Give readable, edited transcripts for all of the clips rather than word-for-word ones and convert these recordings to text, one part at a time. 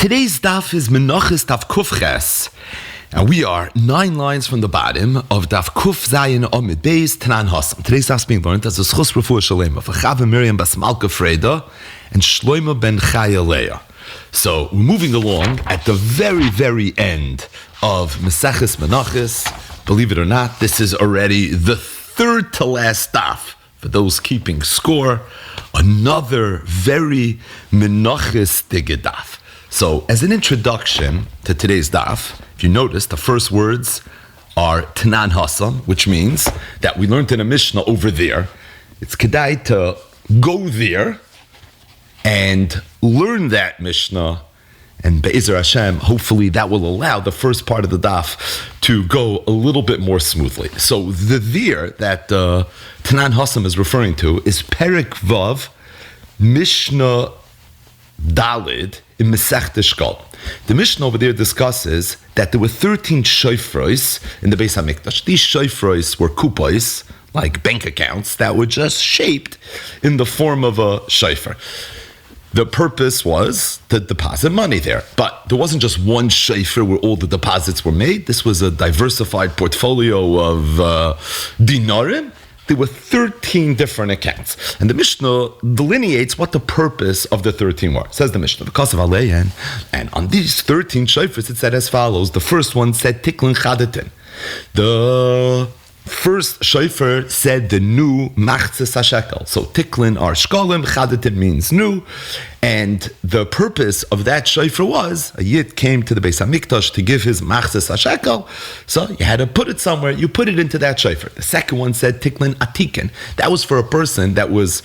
Today's daf is Menachos daf Kufches, and we are 9 lines from the bottom of daf Kuf Zayin Omid Beis Tanan Hasam. Today's daf is being learned as a Schus Refuah Shalema for Chava Miriam Bas Malka Freda and Shloima ben Chaya Leah. So we're moving along at the very, very end of Mesachos Menachos. Believe it or not, this is already the third to last daf. For those keeping score, another very Menachos-dige daf. So, as an introduction to today's daf, if you notice, the first words are Tanan Hasam, which means that we learned in a Mishnah over there. It's kedai to go there and learn that Mishnah, and Be'ezer Hashem, hopefully that will allow the first part of the daf to go a little bit more smoothly. So, the there that Tanan Hasam is referring to is Perek Vav, Mishnah Dalid in Masechta Shkol. The Mishnah over there discusses that there were 13 shofros in the Beis HaMikdash. These shofros were kupos, like bank accounts, that were just shaped in the form of a shofar. The purpose was to deposit money there. But there wasn't just one shofar where all the deposits were made. This was a diversified portfolio of dinarim. There were 13 different accounts. And the Mishnah delineates what the purpose of the 13 were. Says the Mishnah, because of Aleyan, and on these 13 shofars it said as follows. The first one said Tiklin Chadatin. The first shofar said the new Machzes HaShekel. So Tiklin are Shkolim, Chadatin means new. And the purpose of that shofar was, a Yid came to the Beis HaMikdash to give his Machzes HaShekel, so you had to put it somewhere, you put it into that shofar. The second one said Tiklin Atikin. That was for a person that was,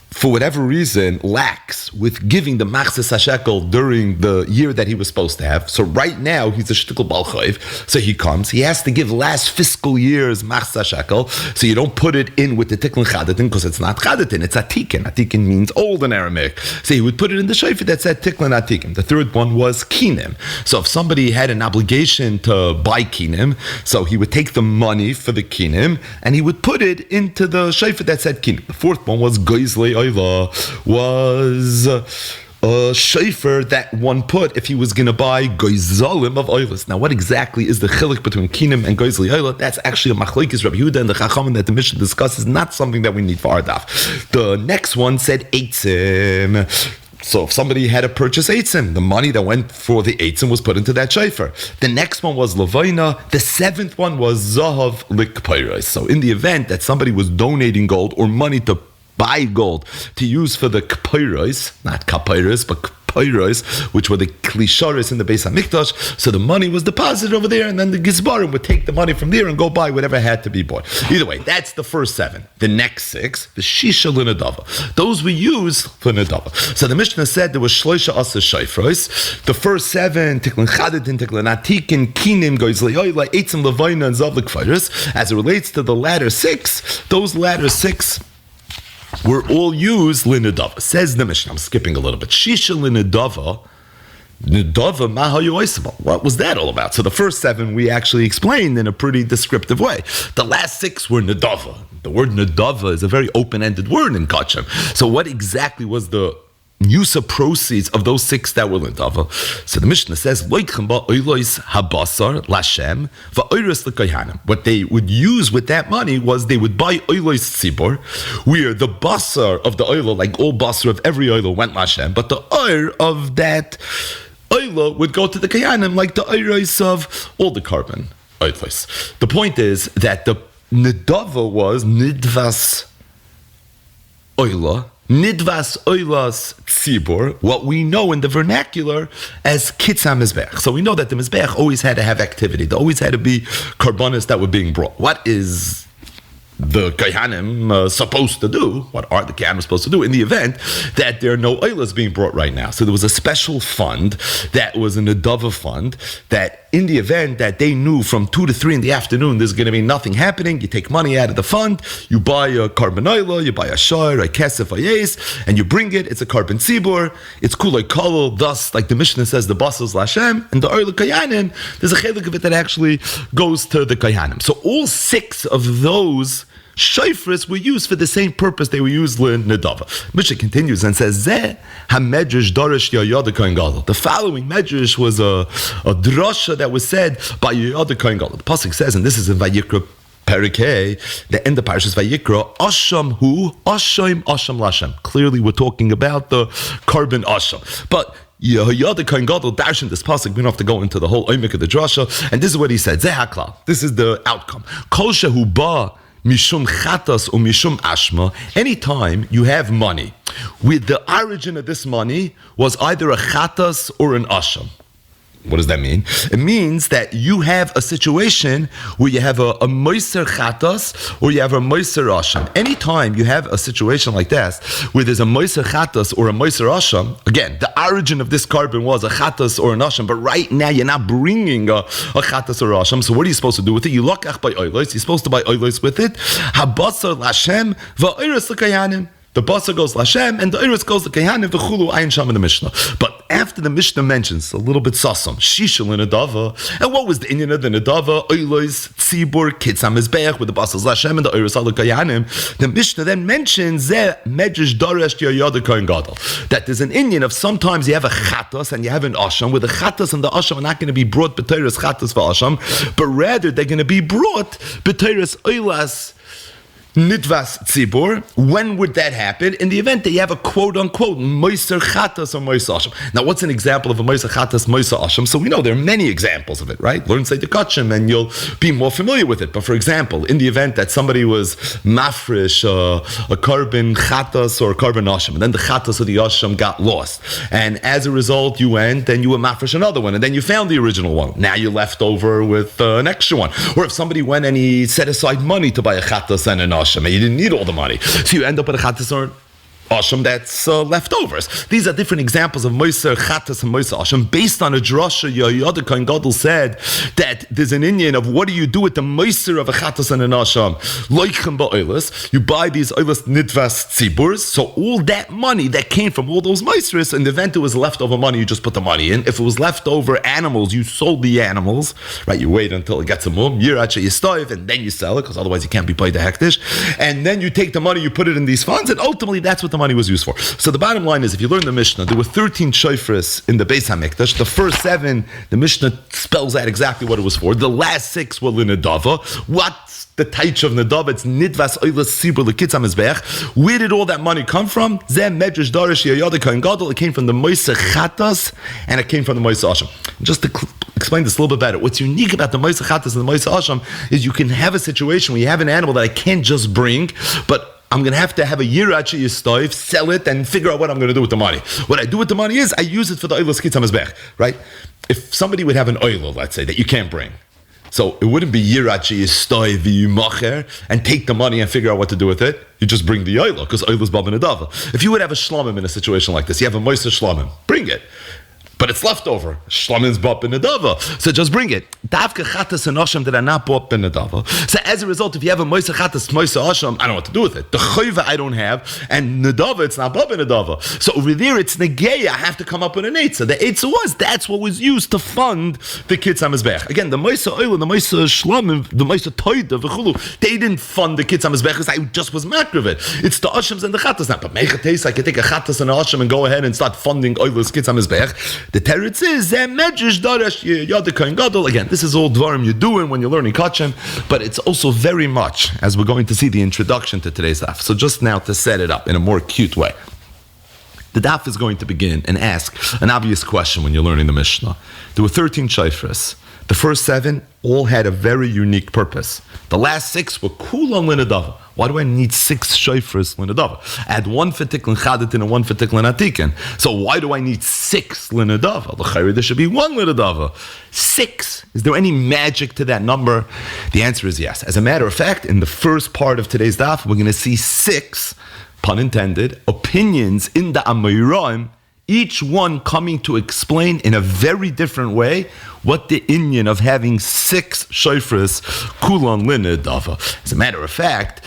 for whatever reason, lax with giving the Machzes HaShekel during the year that he was supposed to have. So right now, he's a shtickle bal chayv. So he comes, he has to give last fiscal year's Machzes HaShekel. So you don't put it in with the Tiklin Chadatin, because it's not Chadatin, it's Atikin. Atikin means old in Aramaic. So he would put it in the shofar that said Tiklin Atikin. The third one was Kinim. So if somebody had an obligation to buy Kinim, so he would take the money for the Kinim, and he would put it into the shofar that said Kinim. The fourth one was Goizlei was a shofar that one put if he was going to buy goizalim of oilas. Now, what exactly is the chilik between kinim and goizli oila? That's actually a machlokes Rabbi Yehuda and the Chachamim that the Mishnah discusses. Not something that we need for our daf. The next one said eitzim. So if somebody had to purchase eitzim, the money that went for the eitzim was put into that shofar. The next one was levayna. The seventh one was zahav likpeiros. So in the event that somebody was donating gold or money to buy gold to use for the kpeiros, not kapeiros, but kpeiros, which were the klisharis in the Beis HaMikdash. So the money was deposited over there, and then the gizbarim would take the money from there and go buy whatever had to be bought. Either way, that's the first 7. The next 6, the shisha l'nadava. Those we use for nadava. So the Mishnah said there was shloisha asa shofros. The first 7, tiklin chadatin, tiklin atikin, kinim, goizli oila, eitzim levayna, and zav l'kfeiros. As it relates to the latter 6, those latter 6 were all used linadava. Says the Mishnah. I'm skipping a little bit. Shisha linadava. Nidava mahayu oisabal. What was that all about? So the first 7 we actually explained in a pretty descriptive way. The last 6 were nidava. The word nidava is a very open-ended word in Kachem. So what exactly was the use of proceeds of those 6 that were nidava? So the Mishnah says, what they would use with that money was they would buy oilos tzibor, where the basar of the oil, like all basar of every oil, went lashem, but the oil of that oil would go to the kayanim, like the oilos of all the carbon oilos. The point is that the nidava was nidvas oila, Nidvas oilas tzibor, what we know in the vernacular as kitzah mizbeach. So we know that the mizbeach always had to have activity. There always had to be karbanis that were being brought. What is the Kayhanim supposed to do? What are the Kayhanim supposed to do in the event that there are no oilas being brought right now? So there was a special fund that was an Adava fund that in the event that they knew from 2 to 3 in the afternoon there's going to be nothing happening, you take money out of the fund, you buy a carbon oila, you buy a shar, a kesef, a yes, and you bring it, it's a carbon tzibur, it's kulay kolol, thus, like the Mishnah says, the basos lashem, and the oila kayanim, there's a chelik of it that actually goes to the kayanim. So all 6 of those shofars were used for the same purpose they were used in Nedava. Mishnah continues and says, Zeh ha-medrash dorish Yehoyada Kohen Gadol. The following medrash was a drasha that was said by Yehoyada Kohen Gadol. The pasuk says, and this is in Vayikra Perikei, the end of Parashas Vayikra, Asham hu, Asham, Asham Lashem. Clearly we're talking about the carbon Asham. But Yehoyada Kohen Gadol darshan this pasuk. We don't have to go into the whole oimik of the drasha. And this is what he said. Zeh haklal. This is the outcome. Kol shehu ba mishum chatas or mishum ashma. Anytime you have money, with the origin of this money was either a chatas or an asham. What does that mean? It means that you have a situation where you have a moiser chatas or you have a moiser asham. Anytime you have a situation like that, where there's a moiser chatas or a moiser asham, again, the origin of this carbon was a chatas or an asham, but right now you're not bringing a chatas or asham. So what are you supposed to do with it? You lokach by oilos. You're supposed to buy oilos with it. Habasar lashem va'oiros l'kayanim. The basar goes Lashem and the Iris goes to Kehanim, the Chulu, Ayin Sham in the Mishnah. But after the Mishnah mentions a little bit Sassam, Shishal in Nedava, and what was the Inyan of the Nedava? Oilois, Tzibur, Kitzam Mizbeach with the basar Lashem and the Iris al Kehanim. The Mishnah then mentions Zeh Medrash Doresh Yehoyada Kohen Gadol, that there's an Inyan of sometimes you have a Chatas and you have an Asham, where the Chatas and the Asham are not going to be brought B'Teiras Chatas for Asham, but rather they're going to be brought B'Teiras Oilas Nitvas Tzibur. When would that happen? In the event that you have a quote-unquote Moiser Chatas or Moiser Asham. Now, what's an example of a Moiser Chatas, Moiser Asham? So we know there are many examples of it, right? Learn Seder Kachim and you'll be more familiar with it. But for example, in the event that somebody was mafresh, a carbon Chatas or a carbon Asham, and then the Chatas or the Asham got lost. And as a result, you went and you were mafresh another one, and then you found the original one. Now you're left over with an extra one. Or if somebody went and he set aside money to buy a Chatas and an Asham, and you didn't need all the money, so you end up with a chatas or Asham that's leftovers. These are different examples of Moiser Chatas and Moiser Asham based on a drasha. Yehoyada Kohen Gadol said that there's an Indian of what do you do with the Moiser of a Chatas and an Asham? Loichem ba'oilas. You buy these oilas nitvas tziburs. So all that money that came from all those Moisers, in the event it was leftover money, you just put the money in. If it was leftover animals, you sold the animals. Right? You wait until it gets a mum, yiracha yistoiv, and then you sell it because otherwise you can't be paid the hektish. And then you take the money, you put it in these funds, and ultimately that's what the money was used for. So the bottom line is, if you learn the Mishnah, there were 13 shofars in the Beis HaMikdash. The first 7, the Mishnah spells out exactly what it was for. The last 6 were Linadava. What's the taich of Nedava? It's Nidvas Oilas Sibur L'Kitzam Mizbeach. Where did all that money come from? Zeh Medrash Darish Yehoyada Kohen Gadol. It came from the Moiser Chatas and it came from the Moiser Asham. Just to explain this a little bit better, what's unique about the Moiser Chatas and the Moiser Asham is you can have a situation where you have an animal that I can't just bring, but I'm going to have a yiracha yistoiv, sell it, and figure out what I'm going to do with the money. What I do with the money is I use it for the oilos kitzam mizbech, right? If somebody would have an oil, let's say, that you can't bring, so it wouldn't be yiracha yistoiv v'yimacher and take the money and figure out what to do with it. You just bring the oil, because oil is bab nedava. If you would have a shlamim in a situation like this, you have a moiser shlamim, bring it. But it's leftover. Shlomin's bought in Nedava. So just bring it. Davka chatas and asham that are not bought in Nedava. So as a result, if you have a moisa chatas, moisa asham, I don't know what to do with it. The choiva I don't have, and Nedava, it's not bought in Nedava. So over there, it's negeya. I have to come up with an eitzah. The eitzah that's what was used to fund the Kitzam Mizbech. Again, the moisa oil and the moisa shlomim, the moisa toida, v'chulu, they didn't fund the Kitzam Mizbech because I just was makriv it. It's the ashams and the chatas now. But mechates, I can take a chatas and an asham and go ahead and start funding oil's Kitzam Mizbech. The teretz is Medrash Darash Yehoyada Kohen Gadol. Again, this is all dvarim you're doing when you're learning kachem, but it's also very much, as we're going to see, the introduction to today's daf. So just now to set it up in a more cute way, the daf is going to begin and ask an obvious question when you're learning the Mishnah. There were 13 shofars. The first 7 all had a very unique purpose. The last 6 were kulan linadava. Why do I need 6 shofars linadava? I had 1 for tiklin chadatin and 1 for tiklin atikin. So why do I need 6 linadava? L'chayre, there should be 1 linadava. 6. Is there any magic to that number? The answer is yes. As a matter of fact, in the first part of today's daf, we're going to see 6, pun intended, opinions in the Amoraim, each one coming to explain in a very different way what the inyan of having 6 shofars kulan linadava. As a matter of fact,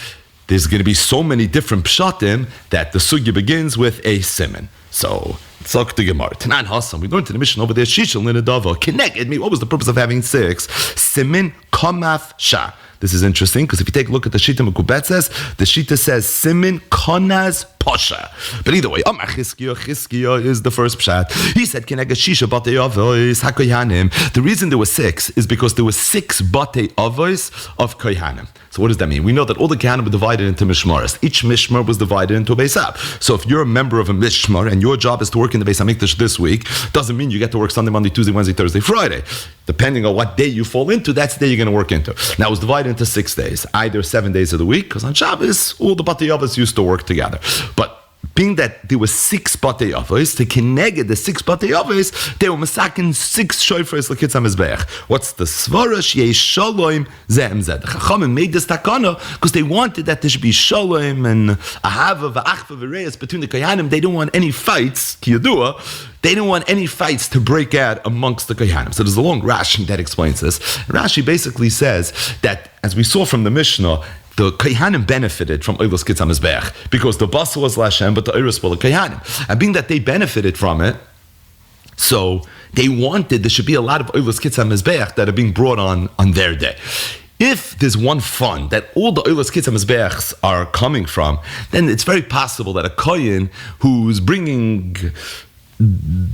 there's going to be so many different pshatim that the sugya begins with a siman. So Zok the Gemara. Tanan Hassam. We learned in the mission over there. Shishal Ninadava. Connected me. What was the purpose of having 6? Simin Kamaf Shah. This is interesting because if you take a look at the Shita Mekubetzes, the Shita says Simin Konaz Pasha. But either way, Amar Chizkiya is the first pshat. He said, Kenega Shisha Batei Avos HaKohanim. The reason there were 6 is because there were 6 Batei Avos of Kohanim. So what does that mean? We know that all the Kohanim were divided into Mishmaras. Each Mishmar was divided into a Beis Ab. So if you're a member of a Mishmar and your job is to work in the Beis HaMikdash this week, doesn't mean you get to work Sunday, Monday, Tuesday, Wednesday, Thursday, Friday. Depending on what day you fall into, that's the day you're going to work into. Now it was divided into 6 days, either 7 days of the week, because on Shabbos, all the Batei Avos used to work together. But being that there were 6 Batei Avos, to Keneged the 6 Batei Avos, they were masakin 6 shofars l'kitz HaMizbeach. What's the svara? Sheyei shalom zeh zeh. The Chachamim made this takana because they wanted that there should be shalom and ahava v'achva v'reis between the Kohanim. They don't want any fights, ki yadua. They didn't want any fights to break out amongst the Kohanim. So there's a long Rashi that explains this. Rashi basically says that, as we saw from the Mishnah, the Kohanim benefited from Oilos Kitz HaMizbeach because the Basar was Lashem, but the Oilos were the Kohanim. And being that they benefited from it, so they wanted there should be a lot of Oilos Kitz HaMizbeach that are being brought on their day. If there's one fund that all the Oilos Kitz HaMizbeachs are coming from, then it's very possible that a Kohen who's bringing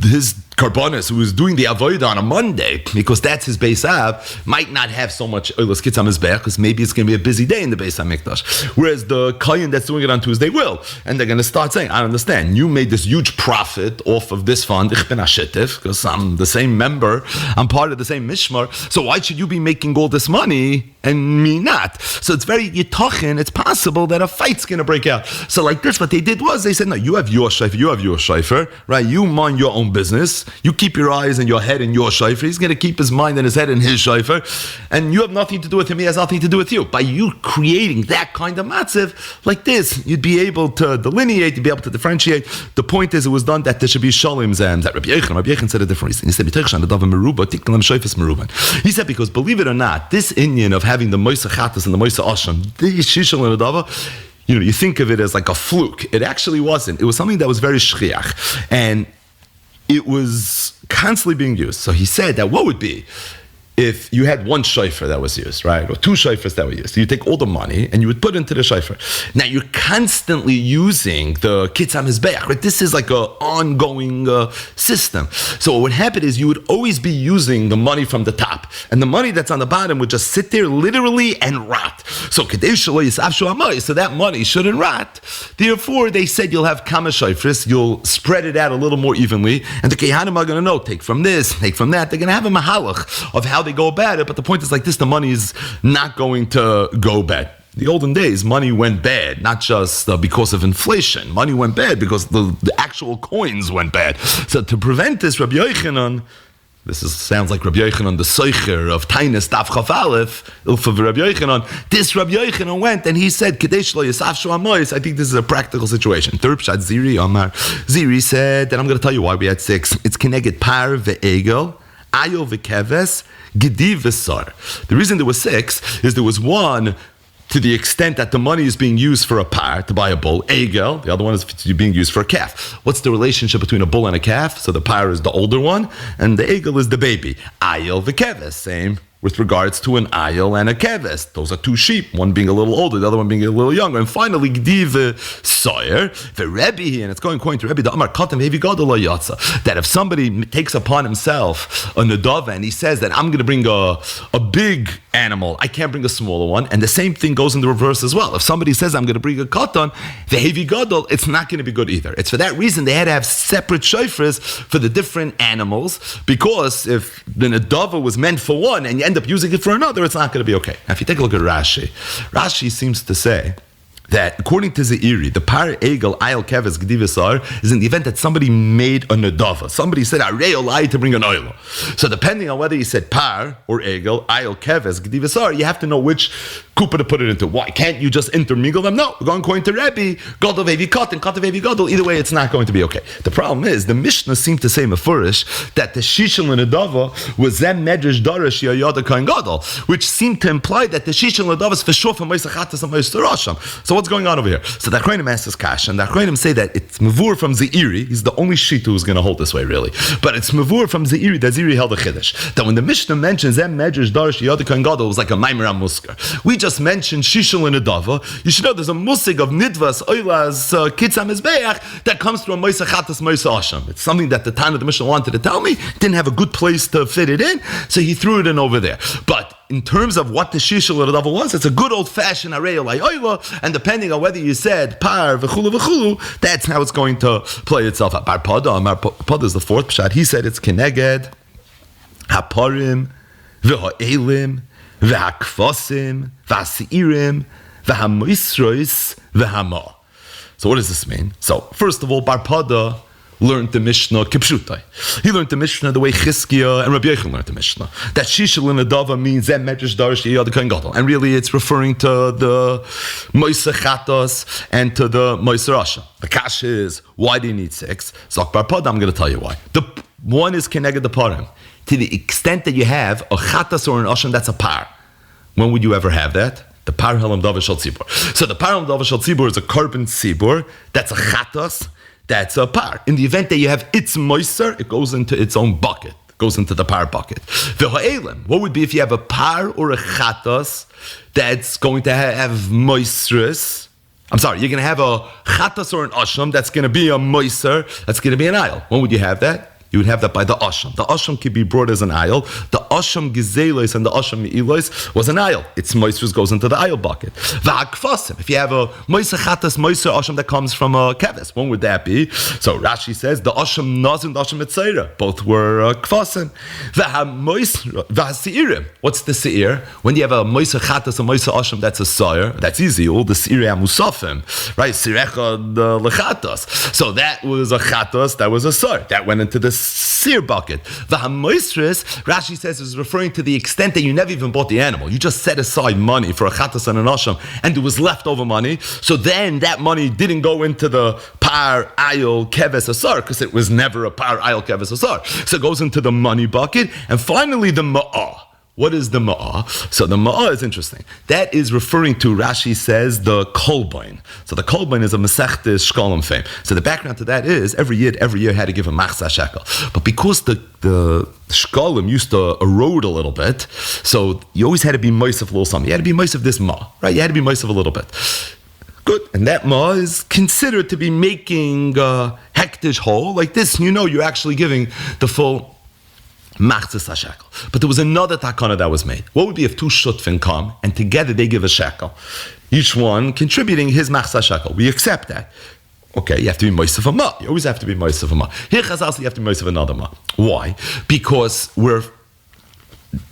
his Karbonis, who is doing the Avodah on a Monday, because that's his Beis Av, might not have so much Oilos Kitz HaMizbeach, because maybe it's going to be a busy day in the Beis HaMikdash. Whereas the Kohen that's doing it on Tuesday will. And they're going to start saying, I understand, you made this huge profit off of this fund, ich bin Hashitif, because I'm the same member, I'm part of the same Mishmar, so why should you be making all this money and me not? So it's very yitachin, it's possible that a fight's going to break out. So like this, what they did was, they said, no, you have your shayfer, right? You mind your own business. You keep your eyes and your head in your shayfer. He's going to keep his mind and his head in his shayfer. And you have nothing to do with him. He has nothing to do with you. By you creating that kind of matziv like this, you'd be able to delineate, you'd be able to differentiate. The point is, it was done that there should be shalom zem. That Rabbi Yechon said a different reason. He said, he said, because believe it or not, this Indian of having the moisa chatas and the moisa asham, the shishal and adava, you think of it as like a fluke. It actually wasn't. It was something that was very shchiach. And it was constantly being used. So he said that what would be if you had one shayfer that was used, right? Or 2 shayfers that were used. So you take all the money and you would put it into the shayfer. Now you're constantly using the Kitz HaMizbeach, right? This is like an ongoing system. So what would happen is you would always be using the money from the top. And the money that's on the bottom would just sit there literally and rot. So that money shouldn't rot. Therefore, they said you'll have kama shayfers, you'll spread it out a little more evenly, and the Kehanim are going to know, take from this, take from that. They're going to have a mahalach of how they go about it, but the point is like this, the money is not going to go bad. The olden days, money went bad, not just because of inflation. Money went bad because the actual coins went bad. So to prevent this, Rabbi Yochanan, sounds like Rabbi Yochanan, the Seicher of Tainus Daf Chaf Aleph, Ilfa Rabbi Yochanan. This Rabbi Yochanan went and he said, Kadesh lo yisaf shu amois. I think this is a practical situation. Third pshat, Ziri Amar. Ziri said, and I'm going to tell you why we had 6. It's Keneged Par ve'egel, Ayo v'keves, Gedi v'sar. The reason there was 6 is there was 1 to the extent that the money is being used for a par, to buy a bull, egel. The other one is being used for a calf. What's the relationship between a bull and a calf? So the par is the older one, and the egel is the baby. Ayel v'keves, same with regards to an ayel and a keves. Those are 2 sheep, one being a little older, the other one being a little younger. And finally, Gdiv Sawyer, the Rebbe, and it's going according to Rebbe, the Amar Katam Hevi Gadol Yatsa, that if somebody takes upon himself a Nadava and he says that I'm going to bring a big animal, I can't bring a smaller one, and the same thing goes in the reverse as well. If somebody says I'm going to bring a Katan, the Hevi Gadol, it's not going to be good either. It's for that reason they had to have separate shofars for the different animals, because if the Nadava was meant for one and you end up using it for another, it's not going to be okay. Now, if you take a look at Rashi seems to say that according to Zeiri, the par egel ayel keves gdivasar is in the event that somebody made a nadava. Somebody said arei olai to bring an oilo. So depending on whether you said par or egel ayel keves gdivasar, you have to know which kupa to put it into. Why can't you just intermingle them? No, we're going according to Rebbe, gadol vevi katan, katan vevi gadol. Either way, it's not going to be okay. The problem is the Mishnah seemed to say mefurish that the shishel and adava was zem medrash darash yayada kain gadol, which seemed to imply that the shishel and adava is for sure from moisach chatas and moisach rasham. So what's going on over here? So the Achronim asks Kash, and the Achronim say that it's mavur from Zeiri. He's the only shita who's going to hold this way, really. But it's mavur from Zeiri that Zeiri held a chiddush. That when the Mishnah mentions zem medrash darash yayada kain gadol, it was like a maimer muskar. We just mentioned shishel and adava. You should know there's a musig of nidvas oilas kitzam mizbeach that comes from moisach chatas moisach asham. It's something that the Tana of the Mishnah wanted to tell me, didn't have a good place to fit it in, so he threw it in over there. But in terms of what the shishel or the double was, it's a good old-fashioned array of oila, and depending on whether you said par v'chulu, that's how it's going to play itself out. Bar Pada is the fourth pshat. He said it's keneged haparim v'ha'elim v'ha'kfosim v'ha'seirim v'ha'moisrois v'ha'ma. So what does this mean? So first of all, Bar Pada learned the Mishnah kipshutai. He learned the Mishnah the way Chizkiah and Rabbi Yochanan learned the Mishnah. That shishel in adava means zem medrash darash yiyad kain gadol, and really it's referring to the moisach chatos and to the moisach rasha. The kash is, why do you need 6? Zok Bar Pada, I'm going to tell you why. The one is keneged the parim. To the extent that you have a chatos or an asham, that's a par. When would you ever have that? The par helam davar shal tzibur. So the par helam davar shal tzibur is a carbon tzibur. That's a chatos. That's a par. In the event that you have its moiser, it goes into its own bucket. It goes into the par bucket. V'ha'elim. What would be if you have a par or a chatos that's going to have moisterous? I'm sorry, you're going to have a chatos or an asham that's going to be a moiser, that's going to be an aisle. When would you have that? You would have that by the asham. The asham could be brought as an aisle. The asham gizelos and the asham meilos was an aisle. Its moisture goes into the aisle bucket. V'akfasim. If you have a moiser chatas, moiser asham that comes from a keves, when would that be? So Rashi says the asham naz and the asham etzeira, both were kfasim. V'haseirim. What's the seir? When you have a moiser chatas, a moiser asham, that's a seir. That's easy. All the seirei amusafim, right? Sirechad lechatas. So that was a chatas. That was a seir. That went into the seer bucket. The hamoisris, Rashi says, is referring to the extent that you never even bought the animal. You just set aside money for a chatas and an asham, and there was leftover money. So then that money didn't go into the par ayol keves asar, because it was never a par ayol keves asar. So it goes into the money bucket. And finally, the ma'ah. What is the ma'ah? So the ma'ah is interesting. That is referring to, Rashi says, the kolbain. So the kolbain is a mesechtes shkolim fame. So the background to that is every year had to give a machzah shekel. But because the shkolim used to erode a little bit, so you always had to be moist of a little something. You had to be moist of this ma, right? You had to be moist of a little bit. Good. And that ma is considered to be making hektish whole. Like this, you're actually giving the full machzas shekel. But there was another takana that was made. What would be if 2 shutfin come and together they give a shekel, each one contributing his machzas shekel? We accept that. Okay, you have to be moist of a ma. You always have to be moist of a ma. Here, Chazal, you have to be moist of another ma. Why? Because we're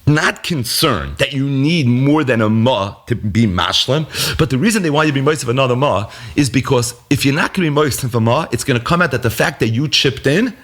not concerned that you need more than a ma to be mashlim, but the reason they want you to be moist of another ma is because if you're not going to be moist of a ma, it's going to come out that the fact that you chipped in,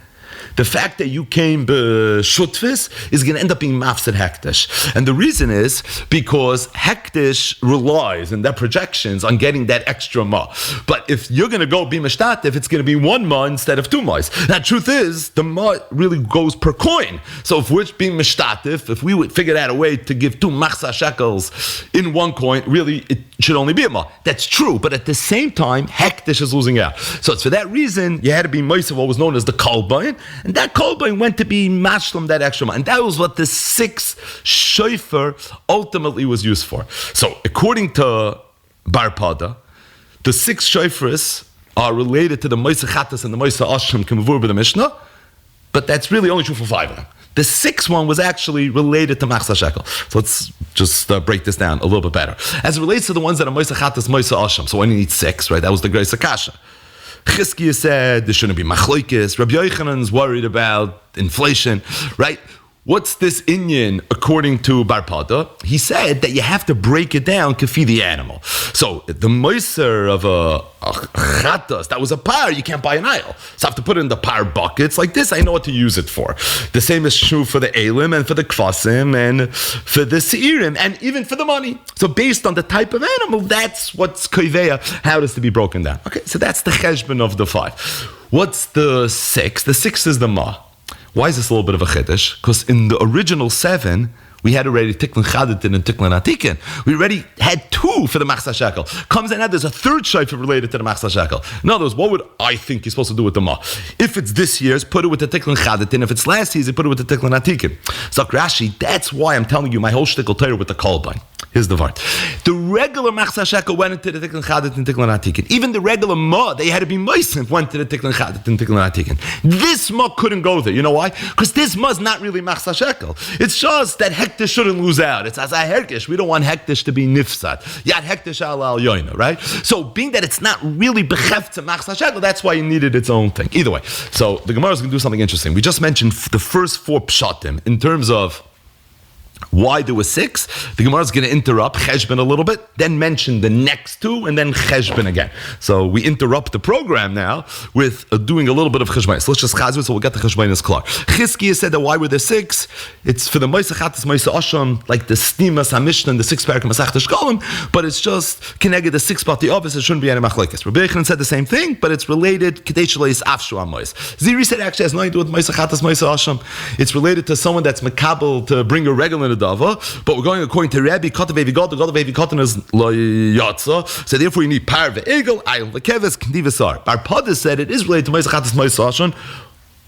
the fact that you came b'shutfis is going to end up being mafsed hektish. And the reason is because hektish relies in their projections on getting that extra ma. But if you're going to go be mishtatif, it's going to be 1 ma instead of 2 ma's. Now, truth is, the ma really goes per coin. So if we're being mishtatif, if we would figure out a way to give 2 machzah shekels in 1 coin, really it should only be a ma. That's true. But at the same time, hektish is losing out. So it's for that reason you had to be moist of what was known as the kolbain. And that kolbain went to be mashlam, that extra money. And that was what the 6th shofar ultimately was used for. So according to Bar Pada, the 6 shofars are related to the moisa chatas and the moisa ashram k'mavur b'the Mishnah, but that's really only true for 5 of them. The 6th one was actually related to machzah shekel. So let's just break this down a little bit better. As it relates to the ones that are moisa chatas, moisa ashram, so when you need 6, right? That was the Greis Akasha. Chizkiah said there shouldn't be machloikis. Rabbi Yochanan's worried about inflation, right? what's this inyan according to Bar Pada? He said that you have to break it down kafi the animal. So the moiser of a chatas, that was a par, you can't buy an aisle. So I have to put it in the par buckets like this. I know what to use it for. The same is true for the elim and for the kvasim and for the seirim and even for the money. So based on the type of animal, that's what's koiveya, how it is to be broken down. Okay, so that's the cheshbon of the 5. What's the 6? The 6 is the ma. Why is this a little bit of a chiddush? Because in the original 7, we had already tikkun chadatin and tikkun atikin. We already had 2 for the machzah shekel. Comes in now, there's a third shayfa related to the machzah shekel. In other words, what would I think you're supposed to do with the ma? If it's this year's, put it with the tikkun chadatin. If it's last year's, you put it with the tikkun atikin. So Rashi, that's why I'm telling you my whole shtickle Torah with the kolbein. Here's the part. The regular machzah shekel went into the tikkun chadatin and tikkun atikin. Even the regular ma, they had to be moistened, went to the tikkun chadatin and tikkun atikin. This ma couldn't go there. You know why? Because this ma is not really machzah shekel. It's just that hektish shouldn't lose out. It's as a herkish. We don't want hektish to be nifsat. Yad hektish al yoina, right? So being that it's not really becheft to machzah shekel, that's why you needed its own thing. Either way. So the Gemara is going to do something interesting. We just mentioned the first 4 pshatim in terms of why there was 6. The Gemara is going to interrupt cheshbon a little bit, then mention the next 2, and then cheshbon again. So we interrupt the program now with doing a little bit of cheshbon. So let's just chazir, so we'll get the cheshbon is klar. Chizkiah said that why were there 6? It's for the Moiseh Chatas, Moiseh Asham, like the Stimas HaMishnah and the 6 parak Masechta Shkolim, but it's just connected the 6 party office. It shouldn't be any machlekes. Rabbi Yochanan said the same thing, but it's related. Kedei sheleis afshu amois. Ziri said actually has nothing to do with Moiseh Chatas, Moiseh Asham. It's related to someone that's makabel to bring a regular dava, but we're going according to Rabbi Katav Evigot. The God of Evigot is Yatza. So therefore, you need par ve'egel, ayil ve'keves, k'nivasar. Bar Pada said it is related to Moiseh Chatas, Moiseh Asham,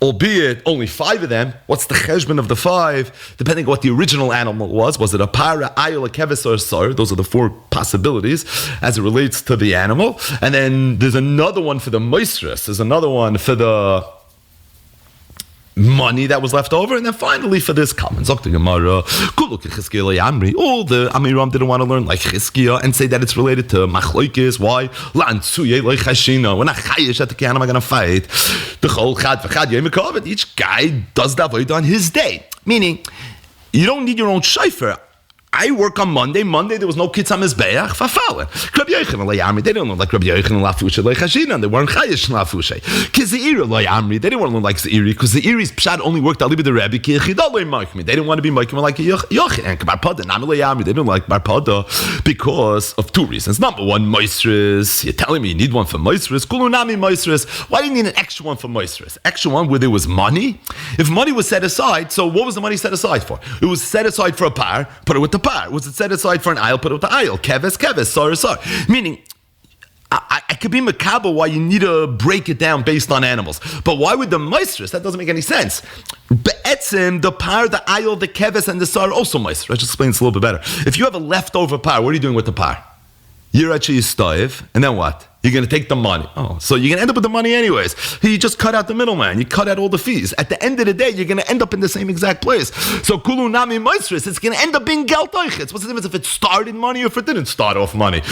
albeit only 5 of them. What's the cheshbon of the 5? Depending on what the original animal was. Was it a para, ayil, a keves, or a sar? Those are the 4 possibilities as it relates to the animal. And then there's another one for the moistress. There's another one for the money that was left over, and then finally for this common Zok the Gemara, all the Amiram didn't want to learn like Chizkiah and say that it's related to Machloikis. Why? We're not chayish at the can. Am I going to fight? The Chol Chad V'Chad Yom Kavod. Each guy does the avodah on his day. Meaning, you don't need your own shayfer. I work on Monday. Monday there was no kids on Mizbeach. Fafalen. Rabbi Yochanan loyamri. They didn't learn like Rabbi Yochanan lafusha loychashina. They weren't chayish lafusha. Kizeira loyamri. They didn't want to learn like Zeiri because Zeiri's pshat only worked alibi the Rebbe. Kichida loymakmi. They didn't want to be makmi like a Yochanan. And Bar Pada nami loyamri. They didn't like Bar Pada because of 2 reasons. Number one, moistris. You're telling me you need one for moistris. Kulu nami moistris. Why do you need an extra one for moistris? Extra one where there was money. If money was set aside, so what was the money set aside for? It was set aside for a par. Put it with the par. Was it set aside for an aisle? Put it with the aisle. Keves, sar. Meaning, I could be makabel why you need to break it down based on animals. But why would the moistress? That doesn't make any sense. Be'etzim, the par, the aisle, the keves, and the sar are also moistress. Let's just explain this a little bit better. If you have a leftover par, what are you doing with the par? You're actually stoiv, and then what? You're going to take the money. Oh, so you're going to end up with the money anyways. You just cut out the middleman. You cut out all the fees. At the end of the day, you're going to end up in the same exact place. So kulu nami moistris, it's going to end up being geld oichitz. What's the difference if it started money or if it didn't start off money?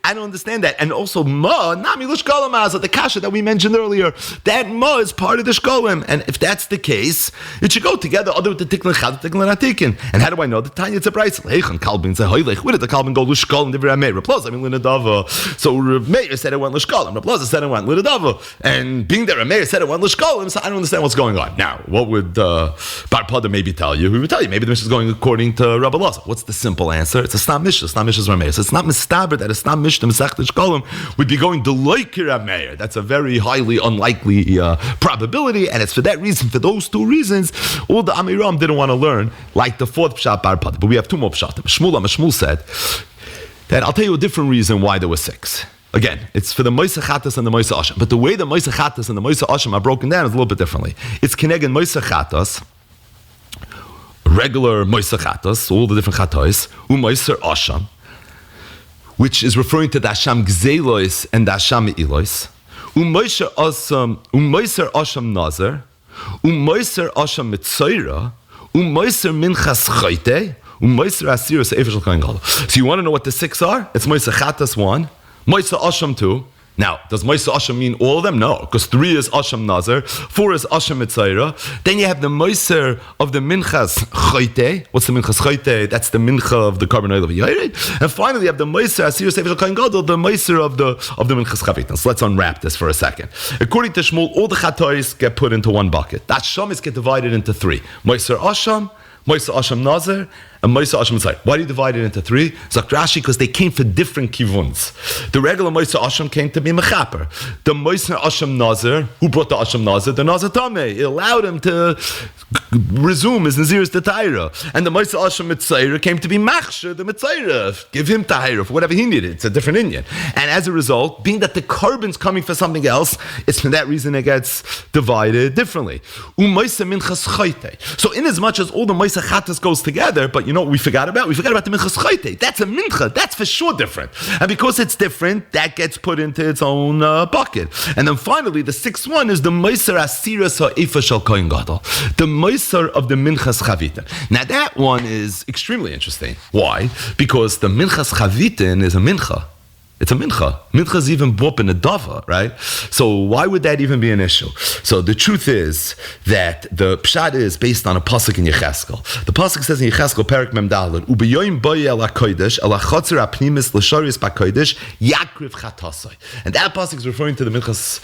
I don't understand that. And also ma nami l'shkolim, the kasha that we mentioned earlier. That ma is part of the shkolim. And if that's the case, it should go together other with the tikkun chad, tikkun atikin. And how do I know? The Tanya it's a bright. Leichan kalbin say hoylech. Where did the kalbin go l'shkolim? Divrei Meir. Plus, I mean l'nadava. So Meir said it went l'shkolim. Rabbi Lazar said it went l'nadava. And being that Meir said it went l'shkolim, so I don't understand what's going on. Now, what would Bar Pada maybe tell you? He would tell you maybe the Mishnah is going according to Rabbi Lazar. What's the simple answer? It's a Stam Mishnah. Stam Mishnah is Rameir. So it's not mistaber that a Stam Mishnah Masechta Shkolim would be going deloikir Rameir. That's a very highly unlikely probability, and it's for that reason, for those 2 reasons, all the Amiram didn't want to learn like the 4th pshat Bar Pada. But we have 2 more pshatim. Shmuel said that I'll tell you a different reason why there were 6. Again, it's for the Moiseh Chatas and the Moiseh Asham. But the way the Moiseh Chatas and the Moiseh Asham are broken down is a little bit differently. It's Keneged Moiseh Chatas, regular Moiseh Chatas, all the different Chatos, Moiseh Asham, which is referring to the Asham Gzelois and the Asham Ilois, Moiseh Asham Nazar, Moiseh Asham Mitzoira, Moiseh Minchas Choyte, Moiseh Asir Se'efer Shel Kohen Gadol. So you want to know what the 6 are? It's Moiseh Chatas 1, Moiseh Asham 2, Now, does Moisa Asham mean all of them? No, because 3 is Asham Nazar, 4 is Asham Mitzayra. Then you have the Moiser of the Minchas Choyte. What's the Minchas Choyte? That's the Mincha of the carbon oil of Yored. And finally, you have the Moiser Asir Sefer Kohen Gadol, the Moiser of the Minchas Chavitan. So let's unwrap this for a second. According to Shmuel, all the Chatois get put into one bucket. That Shamis get divided into 3. Moiser Asham, Moisa Asham Nazar, and Moisa Asham Mitzayra. Why do you divide it into 3? Zak Rashi, because they came for different kivuns. The regular Moisa Asham came to be Mechaper. The Moisa Asham Nazar, who brought the Asham Nazar? The Nazar Tameh. It allowed him to resume his Nazir's Taira. And the Moisa Asham Mitzayra came to be Machshir, the Mitzayra. Give him Taira for whatever he needed. It's a different Indian. And as a result, being that the carbon's coming for something else, it's for that reason it gets divided differently. U'Moisa Minchas Chayte. So in as much as all the Moisa Chatas goes together, but you know what we forgot about? We forgot about the Minchas Chayte. That's a Mincha. That's for sure different. And because it's different, that gets put into its own bucket. And then finally, the 6th one is the Moiser Asiras Ha'efa Shel Kohen Gadol. The Moiser of the Minchas Chavitan. Now that one is extremely interesting. Why? Because the Minchas Chavitan is a Mincha. It's a mincha. Mincha is even bop in a dava, right? So why would that even be an issue? So the truth is that the pshat is based on a pasuk in Yecheskel. The pasuk says in Yecheskel, Perik Mem Daled, Ubeyoyim boye el hakodesh, el hachotzer apnimis l'sharis b'kodesh, yakriv chatasai. And that pasuk is referring to the minchas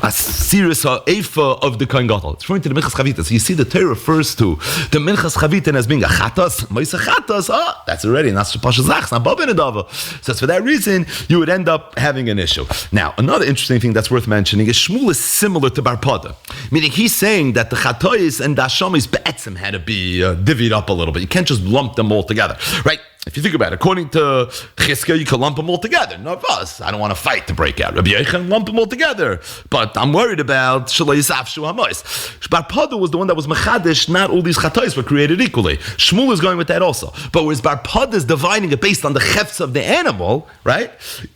asiris ha'efa of the Kohen Gadol. It's referring to the minchas chavitas. So you see the Torah refers to the minchas chavitan as being a chatas, ma'isa chatas. That's already not pasha zachs, not bab in a dava. So it's for that reason you would end up having an issue. Now, another interesting thing that's worth mentioning is Shmuel is similar to Bar Pada, meaning he's saying that the Chatois and the Hashamis Be'etzim had to be divvied up a little bit. You can't just lump them all together, right? If you think about it, according to Chizkiah, you can lump them all together. None of us. I don't want to fight to break out. Rabbi Yechon, lump them all together. But I'm worried about Shalai Yisaf Shu HaMois. Bar Pada was the one that was Mechadish. Not all these Chatois were created equally. Shmuel is going with that also. But whereas Bar Pada is dividing it based on the chefs of the animal, right?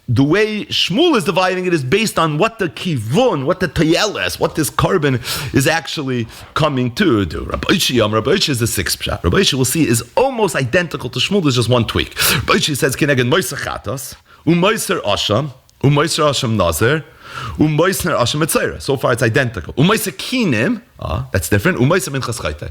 The way Shmuel is dividing it is based on what the kivun, what the toyeles, what this carbon is actually coming to do. Rabbi Ishi is the 6th pshat. Rabbi Ishi, we'll see, is almost identical to Shmuel. There's just one tweak. Rabbi Ishi says, Kineged Moiser Chatas, U'Moiser Asham, U'Moiser Asham Nazir, U'Moiser Asham Mitzayra. So far it's identical. U'Moiser Kinim, that's different. U'Moiser Minchas Chayte,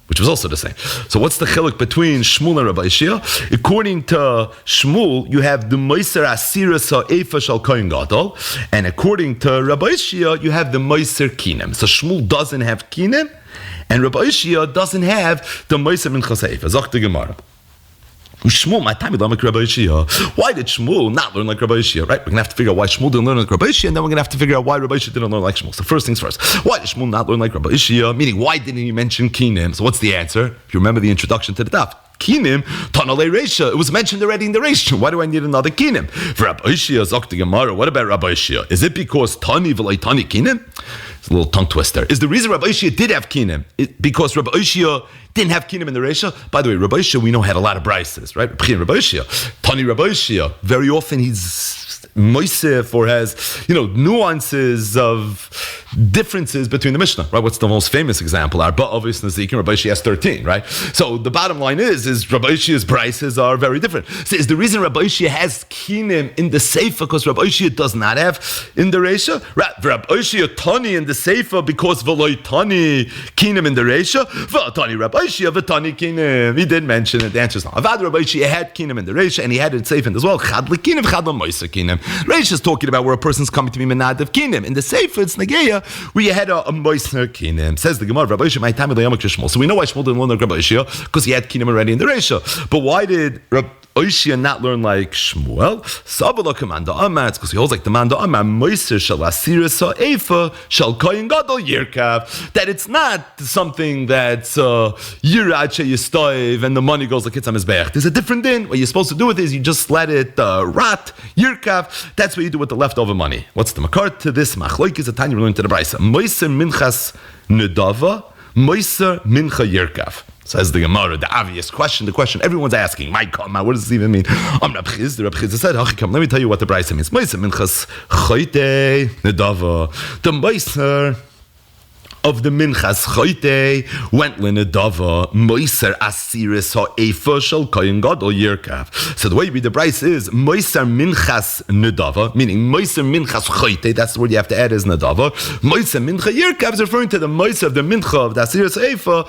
which was also the same. So what's the chiluk between Shmuel and Rabbi Ishia? According to Shmuel, you have the Moiser Asiras Ha'efa Shel Kohen Gadol, and according to Rabbi Ishia, you have the Moiser Kinim. So Shmuel doesn't have Kinim, and Rabbi Ishia doesn't have the Moiser Minchas Ha'efa. Zok the Gemara. Shmuel, my time, like Rabbi Ishia. Why did Shmuel not learn like Rabbi Ishia? Right? We're going to have to figure out why Shmuel didn't learn like Rabbi Ishia, and then we're going to have to figure out why Rabbi Ishia didn't learn like Shmuel. So first things first. Why did Shmuel not learn like Rabbi Ishia? Meaning, why didn't he mention Kinim? So what's the answer? If you remember the introduction to the daf. Kinim, Tanale Reisha. It was mentioned already in the Reisha. Why do I need another Kinim? For Rabbi Ishia, Zok Gemara, what about Rabbi Ishia? Is it because Tani v'lai Tani Kinim? It's a little tongue twister. Is the reason Rabbi Ishia did have Kinim because Rabbi Ishia didn't have Kinim in the Reisha? By the way, Rabbi Ishia, we know, had a lot of brises, right? Rabbi Ishia, Tani Rabbi Ishia. Very often he's Moisef or has, nuances of differences between the Mishnah, right? What's the most famous example? Arba Avis Nazikin, Rabbi Ishia has 13, right? So the bottom line is Rabbi Ishia's brises are very different. So is the reason Rabbi Ishia has Kinim in the Sefer because Rabbi Ishia does not have in the Reisha? Right? Rabbi Ishia Tani in the Sefer because V'loi Tani Kinim in the Reisha? V'tani Rabbi Ishia V'tani Kinim. He did mention it. The answer is no. Avad Rabbi Ishia had Kinim in the Reisha and he had it Sefer as well. Chad Kinim, Chad Moisa Kinim. Reish is talking about where a person's coming to be menad of kinim. In the Sefer, it's Nageya, where you had a moisner kinim. Says the Gemara, Rabbi Ishia, my time with the Yom Shmuel. So we know why Shmuel didn't learn like Rabbi Ishia, because he had kinim already in the Reisha. But why did Rabbi Ishia not learn like Shmuel? Sabala commanda Amatz, because he holds like the Manda Amar, Moiser shall asiris ha'efa shall koyin gadol yirkav. That it's not something that's yirad sheyistoiv and the money goes like it's on his back. There's a different din. What you're supposed to do with it is you just let it rot, yirkav. That's what you do with the leftover money. What's the makar to this? Machloik is a tanya we're learning to the Brisa. Moiser minchas nedava, Moiser mincha yirkav. Says the Gemara, the obvious question, the question everyone's asking, my God, what does this even mean? Reb Chiz said, let me tell you what the Brisa means. Moiser minchas choyte nedava. The Moiser of the Minchas Choite went Linadava Moiser Asiris Ha'efa Shel Kohen Gadol Yirkav. So the way you read the Bryce is Moiser Minchas Nadava, meaning Moiser Minchas Choite, that's the word you have to add is Nadava. Moiser Mincha Yirkav is referring to the Moiser of the Mincha of the Asiris Ha'efa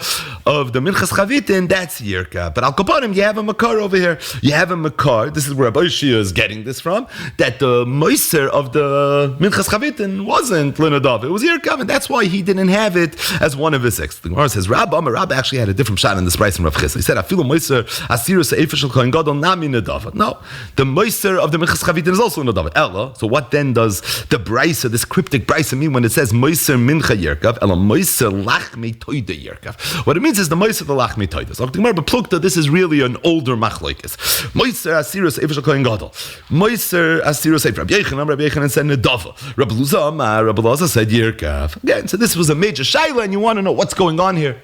of the Minchas Chavitin, that's Yirkav. But Al Kapanim, you have a Makar over here. You have a Makar, this is where Rabbi Shia is getting this from, that the Moiser of the Minchas Chavitin wasn't Linadav, it was Yirkav, and that's why he didn't have it as one of his six. The Gemara says, Rabbi actually had a different shot in this price from Rav Chis. He said, I feel a Moiser Asirus Ha'efa Shel Kohen Gadol Nami Nadava. No, the Moiser of the Minchas Chavitin is also Nadava. Ella, so what then does the Brisa, this cryptic Brisa, mean when it says Moiser Mincha Yirkav? Ella Moiser Lachmei Toida Yirkav. What it means is the Moiser the Lachmei Toida. So the Gemara beplukta, this is really an older machlokes. Moiser Asirus Ha'efa Shel Kohen Gadol. Moiser Asirus Ha'efa. Rabbi Yechanan said Nadava. Rabbi Luza said Yirkav. Again, so this was a major shaila, and you want to know what's going on here.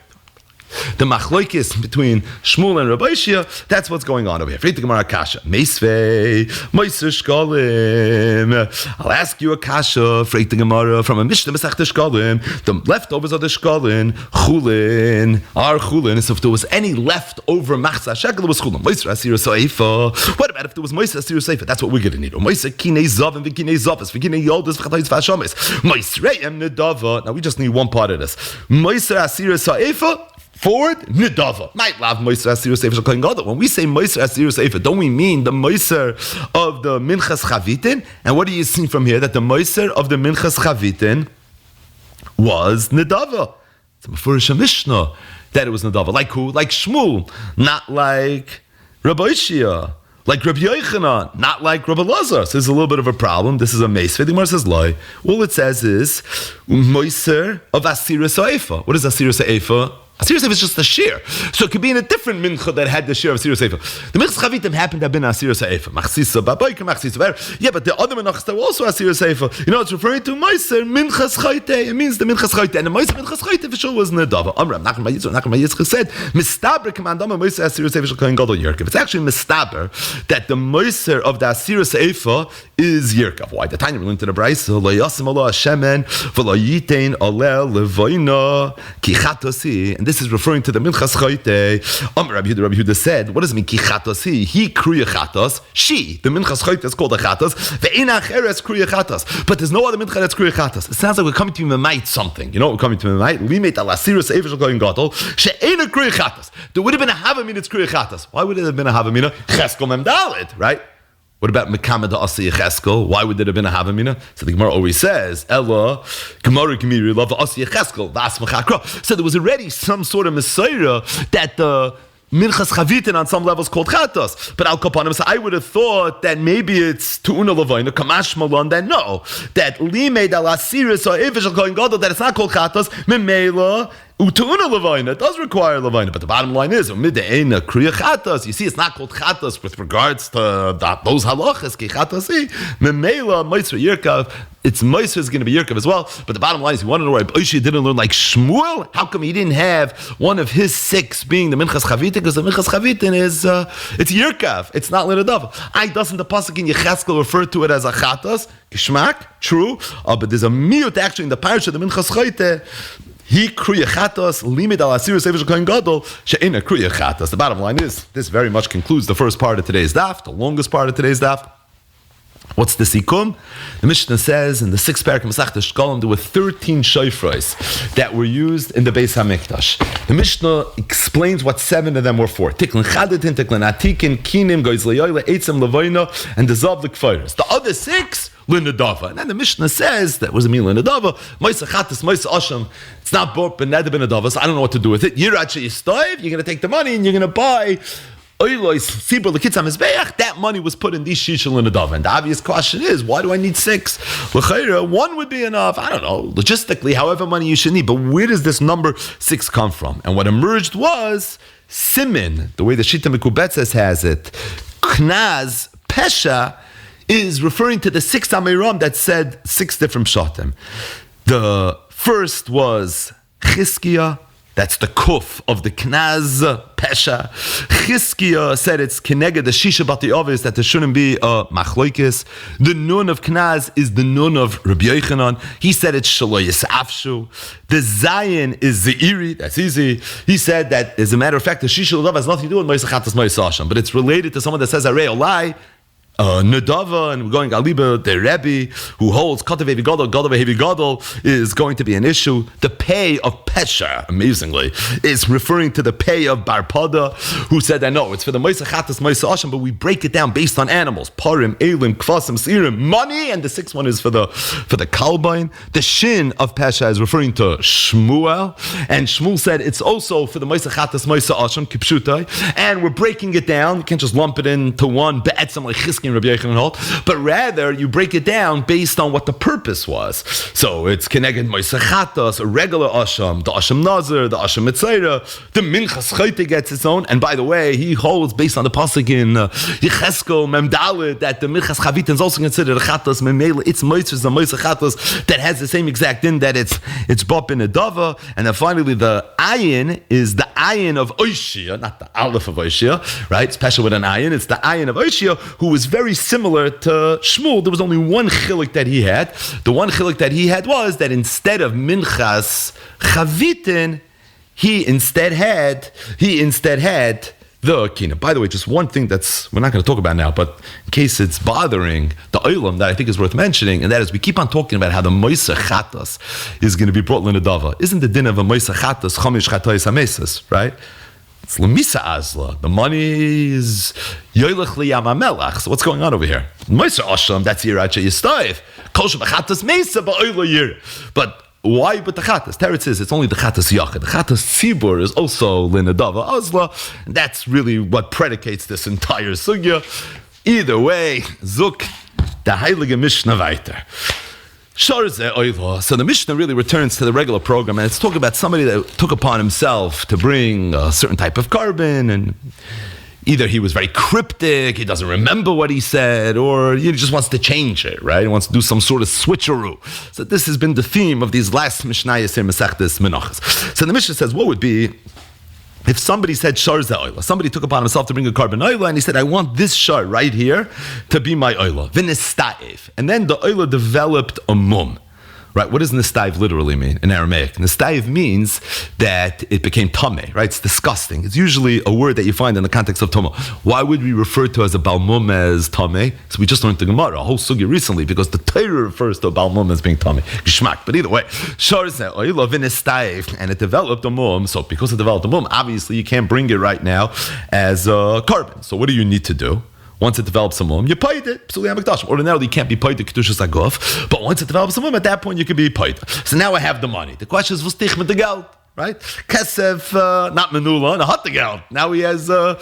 The machlokes between Shmuel and Rabbi Shia, that's what's going on over here. Freit the Gemara kasha. Meisvei, Moiser Shkolim. I'll ask you a kasha, Freit the Gemara, from a Mishnah Masechta Shkolim. The leftovers of the Shkolim, Chulin, our Chulin. So if there was any leftover Machzah Shekel, it was Chulin. Moiser Asir Seifa. What about if there was Moiser Asir Seifa? That's what we're going to need. Moiser Kinei Zav and Kinei Zavas, Kinei Yodas, V'chatayis Vashamis. Moiser Re'em Nedava. Now we just need one part of this. Moiser Asir Seifa. Forward, Nidava. Might love Moiser Asirus Eifa Shel Kohen Gadol. When we say Moiser Asirus Eifa, don't we mean the Moiser of the Minchas Chavitin? And what do you see from here? That the Moiser of the Minchas Chavitin was Nidava. It's a Mefurish Mishnah that it was Nidava. Like who? Like Shmuel. Not like Rabbi Shia. Like Rabbi Yochanan, not like Rabbi Lazar. So there's a little bit of a problem. This is a Meisvei. The Gemara says, Loi. All it says is Moiser of Asirus Eifa. What is Asirus Eifa? Asirus Eifa is just a shear. So it could be in a different mincha that had the shear of Asirus Eifa. The Minchas Chavitim happened to have been Asirus Eifa. Machsisa, Baboika, Machsisa, Ver. Yeah, but the other Menachos that were also Asirus Eifa. You know, it's referring to Moiser, Minchas Chaite. It means the Minchas Chaite. And the Moiser Minchas Chaite for sure was Nedava. Amram, Nachman Yitzchak said, Mistaber commandama Moiser Asirus Eifa Shel Kohen Gadol Yerkav. It's actually Mistaber that the Moiser of the Asirus Eifa is Yerkav. Why? The time we learned to the Brisa, Lo Yasim Allah Hashemen, V'lo Yitein Alel Levoina, Ki Chatosi. And this is referring to the Minchas Choite. Rabbi Yehuda said, what does it mean, Ki Chatosi? He Kruya Chatos. She, the Minchas Choite is called a Chatos. Ve'ena Acheres Kruya Chatos. But there's no other Mincha that's Kruya Chatos. It sounds like we're coming to Memait something. You know what we're coming to Memait? Limeit Al Asirus Eifa Shel Kohen Gadol. She'ena Kruya Chatos. There would have been a Havamina, it's Kruya Chatos. Why would it have been a Havamina? Cheskel Mem Dalet, right? What about Mekamed Asi Yecheskel? Why would it have been a Havamina? So the Gemara always says, Ella, Gemara Gemiri, love Asi Yecheskel, Vas Mechakra. So there was already some sort of Messiah that the Minchas Chavitin on some levels called Chatos. But Al Kapanim, so I would have thought that maybe it's Tu'una Levayna, Kamash Malon, then no. That Limeid Al Asiris or Eifa Shel Kohen Gadol, that it's not called Chatos, Memela, Utu'una Levayna, it does require Levayna. But the bottom line is, Mide'ena Kriya Chatos. You see, it's not called Chatos with regards to those halachas, Ki Chatosi, Memela, Moisra Yirkav. It's Moisra is going to be Yirkav as well. But the bottom line is, you want to know why Oishi didn't learn like Shmuel? How come he didn't have one of his six being the Minchas Chavitin? Because the Minchas Chavitin is, it's Yirkav. It's not Linadav. I doesn't the Pasuk in Yecheskel refer to it as a Chatos? Gishmak, true. But there's a miyut actually in the parish of the Minchas Choite. He kruya chatos limit al asirus Eifa Shel Kohen Gadol she'ena kruya chatos. The bottom line is, this very much concludes the first part of today's daf, the longest part of today's daf. What's the sikum? The Mishnah says in the 6th parak of Masechta Shkolim there were 13 shofros that were used in the Beis Hamikdash. The Mishnah explains what 7 of them were for. Tiklin chadatin, tiklin atikin, kinim, goiz leyoyle, eitzim levoina, and the zav l'kfeiros. The other 6 Linadava. And then the Mishnah says, that was a mean Linadava, Moisa Chatas, Moisa Asham, it's not bought, but Neder ben Adava, so I don't know what to do with it. You're actually stoiv, you're going to take the money and you're going to buy Oilois, Sibur, L'Kitzam, Mizbeach. That money was put in these Shishal Linadava. And the obvious question is, why do I need 6? L'chaira, 1 would be enough. I don't know, logistically, however many you should need. But where does this number 6 come from? And what emerged was Simin, the way the Shita Mekubetzes has it, Knaz, Pesha, is referring to the 6 Amiram that said 6 different Pshatim. The first was Chizkiah, That's the kuf of the knaz, pesha. Chizkiah said it's keneged the shisha bati ovis, that there shouldn't be a machloikis. The nun of knaz is the nun of Rabbi Yochanan. He said it's shaloyis afshu. The zayin is the iri. That's easy. He said that, as a matter of fact, the shisha lulav has nothing to do with moisach chatas moisach asham, but it's related to someone that says arei olai. Nadava, and we're going Aliba, the Rebbe, who holds Katav Hevi Gadol, Gadol Hevi Gadol, is going to be an issue. The pay of Pesha, amazingly, is referring to the pay of Barpada, who said that no, it's for the Moisa Chatas, Moisa Asham, but we break it down based on animals. Parim, Elim, Kvasim, Sirim, money, and the sixth one is for the Kalbain. The Shin of Pesha is referring to Shmuel, and Shmuel said it's also for the Moisa Chatas, Moisa Asham, Kipshutai, and we're breaking it down. You can't just lump it into one, Be'etzam, like Chizkin, Rabbi Yochanan hold, but rather you break it down based on what the purpose was. So it's Keneged Moisa Chatas, a regular Asham, the Asham Nazir, the Asham Mitzayra, the Minchas Chayte gets its own, and by the way, he holds based on the pasuk in Yecheskel Memdalet that the Minchas Chavitin is also considered a Chatas Memela. It's Moises and Moisa Chatas that has the same exact din, that it's Bop in a Dava, and then finally the Ayin is the Ayin of Oishia, not the Aleph of Oishia, right? Special with an Ayin, it's the Ayin of Oishia, who was very similar to Shmuel. There was only one chilik that he had. The one chilik that he had was that instead of Minchas Chavitin, he instead had the kina. By the way, just one thing that's we're not going to talk about now, but in case it's bothering the olam, that I think is worth mentioning, and that is we keep on talking about how the moisa chatas is going to be brought l'nedava. Isn't the din of a moisa chatas chamish chatayis hamesas, right? It's lemisa azla. The money is yoylech liyam hamelach. So what's going on over here? Moisa asham, that's yiracha yistaif. Kol shebachatas mesa ba'oyla yir. But why but the chatas? Teretz says it's only the chatas yachid. The chatas tzibur is also linadava azla. And that's really what predicates this entire sugya. Either way, zuk the heilige Mishnah weiter. So the Mishnah really returns to the regular program, and it's talking about somebody that took upon himself to bring a certain type of carbon, and either he was very cryptic, he doesn't remember what he said, or he just wants to change it, right? He wants to do some sort of switcheroo. So this has been the theme of these last Mishnayos here, Masechtas Menachos. So the Mishnah says, what would be if somebody said shar oila? Somebody took upon himself to bring a carbon oila, and he said, I want this shar right here to be my oila. V'nista'if. And then the oila developed a mum. Right, what does nistaiv literally mean in Aramaic? Nistaiv means that it became tameh, right? It's disgusting. It's usually a word that you find in the context of Toma. Why would we refer to as a balmum as tameh? So we just learned the Gemara, a whole sugya recently, because the Torah refers to a balmum as being tameh. Gishmak. But either way, shar oila v'nistaiv, and it developed a mum. So because it developed a mum, obviously you can't bring it right now as a carbon. So what do you need to do? Once it develops a mum, you paid it. Ordinarily, you can't be paid the kedushas aguf, but once it develops a mum, at that point you can be paid. So now I have the money. The question is, what's dich mit the geld? Right? Kesef, not menula, and a hot the geld. Now he has, marber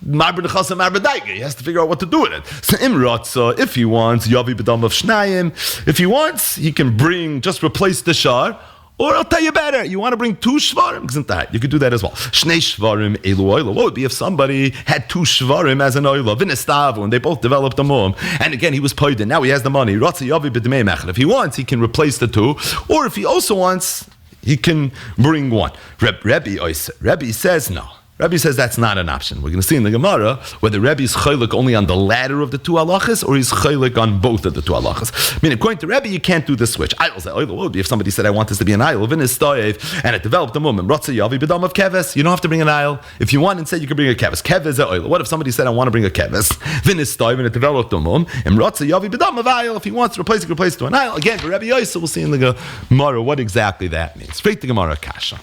nechasa, marber daige. He has to figure out what to do with it. So imratza, if he wants, yavi bedam of shnayim. If he wants, he can just replace the shar. Or I'll tell you better, you want to bring 2 shvarim? You could do that as well. Shnei shvarim elu oila. What would be if somebody had 2 shvarim as an oila? V'nestavu, and they both developed a mum. And again, he was paid, and now he has the money. If he wants, he can replace the 2. Or if he also wants, he can bring 1. Rebbe says no. Rebbe says that's not an option. We're going to see in the Gemara whether Rebbe is chaylik only on the latter of the 2 halachas, or he's chaylik on both of the 2 halachas. Meaning, according to Rebbe, you can't do the switch. I will say, what would be if somebody said, I want this to be an aisle, and it developed a moment. Rotza yavi b'dam of keves. You don't have to bring an aisle. If you want, instead, you can bring a keves. Keves oil. What if somebody said, I want to bring a keves? And it developed a mum. And rotza yavi b'dam of aisle. If he wants to replace it, replace it to an aisle. Again, for Rebbe Yosef, we'll see in the Gemara what exactly that means. Straight to Gemara Kasha.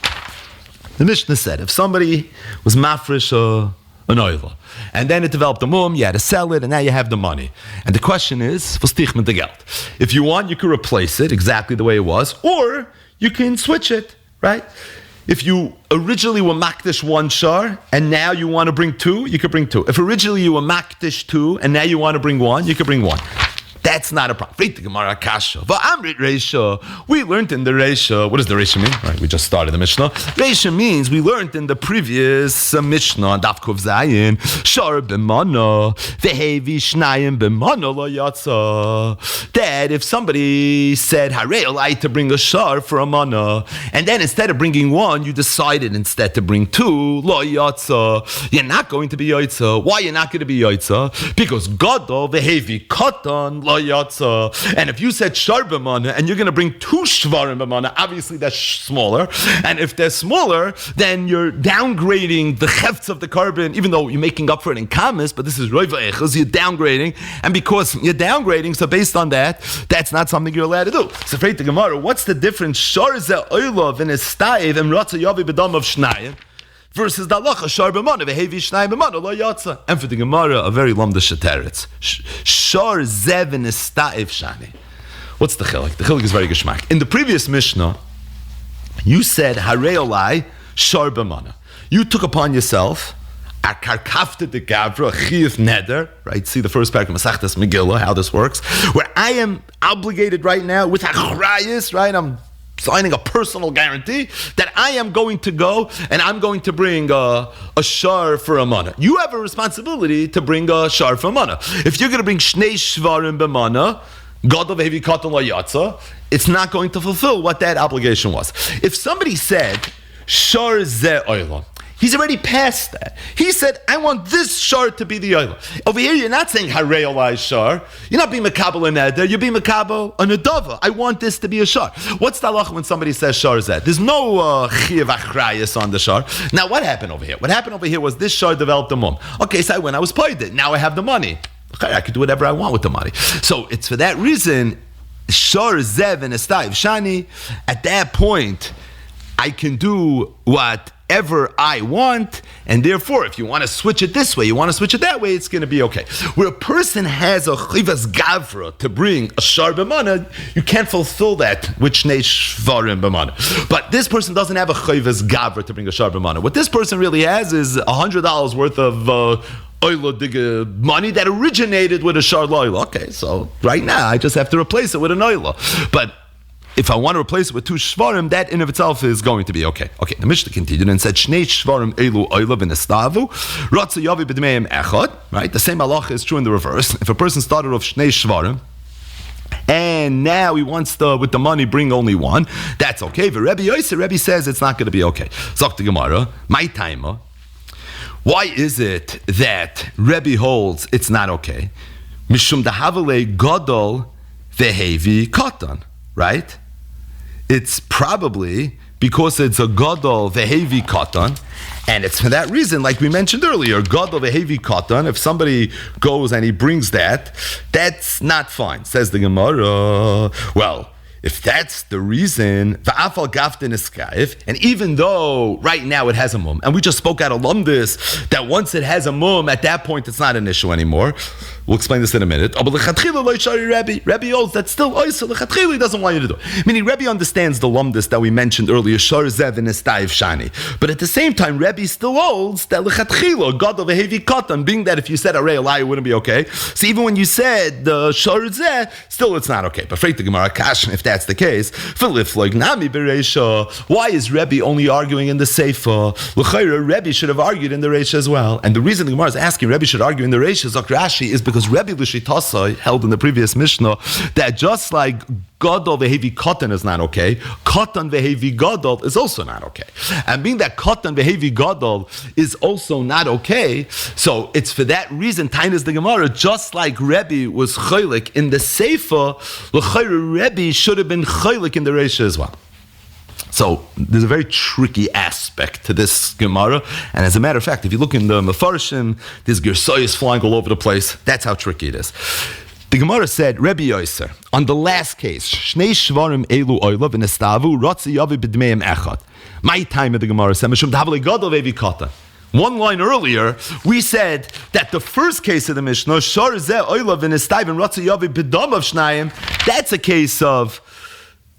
The Mishnah said, if somebody was mafresh an oila, and then it developed a mum, you had to sell it, and now you have the money. And the question is, if you want, you can replace it exactly the way it was, or you can switch it, right? If you originally were makdish 1 shar, and now you want to bring 2, you could bring 2. If originally you were makdish 2, and now you want to bring 1, you could bring 1. That's not a problem. We learned in the Reisha. What does the Reisha mean? Right, we just started the Mishnah. Reisha means we learned in the previous Mishnah on Daf Kuf Zayin. Shar b'mana v'hevi shnayim b'mana lo yatsa. That if somebody said Harei Olai to bring a shar for a mana, and then instead of bringing one, you decided instead to bring two, lo yatsa. You're not going to be yatsa. Why you're not going to be yatsa? Because Gadol v'hevi katan lo yatsa. And if you said shar b'mana and you're going to bring two shvarim b'mana, obviously that's smaller. And if they're smaller, then you're downgrading the hefts of the carbon, even though you're making up for it in kamis, but this is roiva echos, you're downgrading. And because you're downgrading, so based on that, that's not something you're allowed to do. So for the Gemara, what's the difference? Shar ze oilov in a staiv and ratza yavi b'dam of shnayim versus the halacha shar b'mana v'hevi shnayim b'mana lo yatsa. And for the Gemara, a very lamda sheteretz. Shar zev in a staiv shani. What's the chilik? The chilik is very geschmack. In the previous Mishnah, you said harei olai shar b'mana. You took upon yourself a karkafta de gavra chiyuv neder, right? See the first paragraph of Masechtas Megillah, how this works, where I am obligated right now with achrayus, right? I'm signing a personal guarantee that I am going to go and I'm going to bring a shar for a mana. You have a responsibility to bring a shar for a mana. If you're going to bring shnei shvarim b'mana, Gadol v'hevi katan lo yatsa, it's not going to fulfill what that obligation was. If somebody said shar ze oilam, he's already past that. He said, I want this shar to be the oilam. Over here, you're not saying harei olai shar. You're not being makabel an eder. You're being makabel an adava. I want this to be a shar. What's the halacha when somebody says shar zeh? There's no chiyuv achrayus on the shar. Now, what happened over here? What happened over here was this shar developed a mum. Okay, so I was paid it. Now I have the money. Okay, I could do whatever I want with the money. So it's for that reason, shar zev and estaiv shani. At that point, I can do whatever I want, and therefore, if you want to switch it this way, you want to switch it that way, it's going to be okay. Where a person has a chivas gavra to bring a shar b'mana, you can't fulfill that with shnei shvarim b'mana. But this person doesn't have a chivas gavra to bring a shar b'mana. What this person really has is $100 worth of oila diga money that originated with a shar loila. Okay, so right now I just have to replace it with an oila. But if I want to replace it with two shvarim, that in of itself is going to be okay. Okay, the Mishnah continued and said, Shnei shvarim elu oila v'nestavu, ratza yavi b'dmeim echad, right? The same halacha is true in the reverse. If a person started off shnei shvarim, and now he wants to, with the money, bring only one, that's okay. But Rebbe says it's not going to be okay. Zok the Gemara, my timer. Why is it that Rebbe holds it's not okay? Mishum dahavale gadol vehevi katan, right? It's probably because it's a gadol vehevi katan, and it's for that reason, like we mentioned earlier, gadol vehevi katan. If somebody goes and he brings that, that's not fine. Says the Gemara. Well, if that's the reason, and even though right now it has a mum, and we just spoke out of lumdis that once it has a mum, at that point it's not an issue anymore. We'll explain this in a minute. Rebbe holds that still he doesn't want you to do. Meaning Rebbe understands the lumdis that we mentioned earlier, shar zev and estaiv shani. But at the same time, Rebbe still holds that lechatchila gadol vehevi katan, being that if you said arei alai, it wouldn't be okay. So even when you said the shar zeh, still it's not okay. But the Gemara kash, if that's the case, why is Rebbe only arguing in the Seifa? Rebbe should have argued in the Reisha as well. And the reason the Gemara is asking Rebbe should argue in the Reisha, Rashi, is because Rebbe L'shitasa held in the previous Mishnah that just like Gadol vehevi katan is not okay, katan vehevi gadol is also not okay. And being that katan vehevi gadol is also not okay, so it's for that reason, Tainas the Gemara, just like Rebbe was chaylik in the Seifa, Rebbe should have been chaylik in the Reisha as well. So there's a very tricky aspect to this Gemara, and as a matter of fact, if you look in the Mefarshim, there's Gersoyos flying all over the place. That's how tricky it is. The Gemara said, Rebbe Yoser, on the last case, Shnei Shvarim Elu Oila v'nestavu Ratzi Yavi b'dmeim echad. My time of the Gemara said, Mishum Davle Gadol vevi katan. One line earlier, we said that the first case of the Mishnah, Shar Zeh Oila v'nestav and Ratzi Yavi b'dam of Shnayim, that's a case of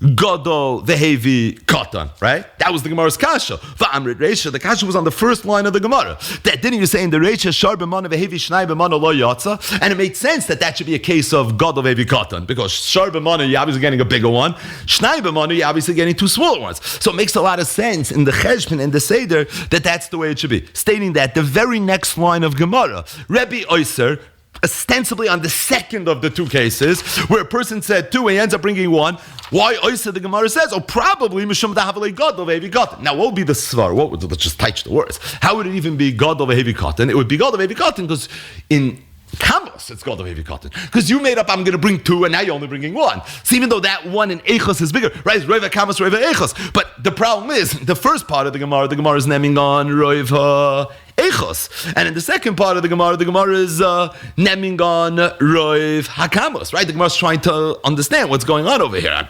Gadol vehevi katan, right? That was the Gemara's kasha. Va'amrit reisha, the kasha was on the first line of the Gemara. That didn't you say in the reisha shar b'mana vehevi shnai b'mana lo yatsa, and it made sense that should be a case of Gadol vehevi katan because shar b'mana you're obviously getting a bigger one, shnai b'mana you're obviously getting two smaller ones. So it makes a lot of sense in the cheshbon and the seder that that's the way it should be. Stating that the very next line of Gemara, Rebbe Oyser, ostensibly on the second of the two cases, where a person said two and he ends up bringing one. Why Oysa the Gemara says, probably Mishum Dahavale Gadol Vehevi Katan. Now, what would be the svar? Let's just touch the words. How would it even be Gadol Vehevi Katan? It would be Gadol Vehevi Katan because in Kamos, it's Gadol Vehevi Katan. Because you made up, I'm going to bring two, and now you're only bringing one. So even though that one in Eichos is bigger, right? It's Reva Kamos, Reva Eichos. But the problem is, the first part of the Gemara is naming on Reva Eichos. And in the second part of the Gemara is naming on Roiv Hakamos, right? The Gemara is trying to understand what's going on over here.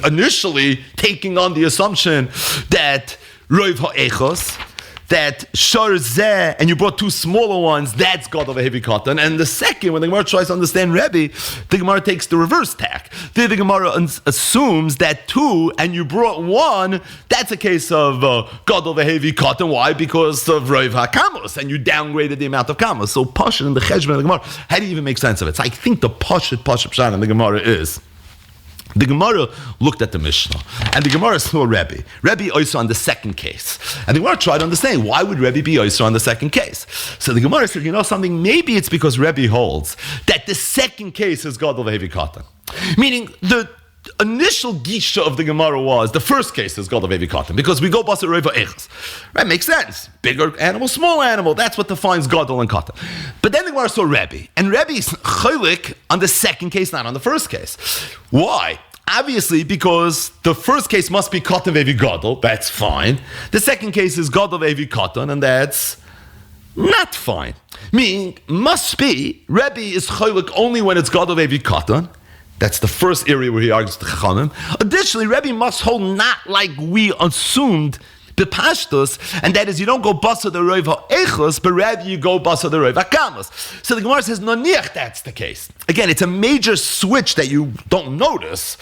Initially, taking on the assumption that Roiv HaEchos, that Shar Zeh, and you brought two smaller ones, that's Gadol Vehevi Katan. And the second, when the Gemara tries to understand Rebbe, the Gemara takes the reverse tack. The Gemara assumes that two, and you brought one, that's a case of Gadol Vehevi Katan. Why? Because of Roiv HaKamos, and you downgraded the amount of Kamos. So Pashat in the Cheshbon of the Gemara, how do you even make sense of it? So I think the Pashat in the Gemara is, the Gemara looked at the Mishnah, and the Gemara saw Rebbe. Rebbe Oysa on the second case. And the Gemara tried to understand, why would Rebbe be Oysa on the second case? So the Gemara said, you know something, maybe it's because Rebbe holds that the second case is Gadol Vehevi Katan. Meaning, the initial gisha of the Gemara was, the first case is Gadol Vehevi Katan, because we go Basar Reva Eichos. Right, makes sense. Bigger animal, small animal, that's what defines Gadol and Katan. But then the Gemara saw Rebbe, and Rebbe's chaylik on the second case, not on the first case. Why? Obviously, because the first case must be Katan Vehevi Gadol, that's fine. The second case is Gadol Vehevi Katan, and that's not fine. Meaning, must be, Rebbe is chaylik only when it's Gadol Vehevi Katan. That's the first area where he argues the Chachamim. Additionally, Rebbe must hold not like we assumed b'pashtus, and that is you don't go basa the roiv ha'echos, but rather you go basa the roiv ha'kamos. So the Gemara says noniach that's the case. Again, it's a major switch that you don't notice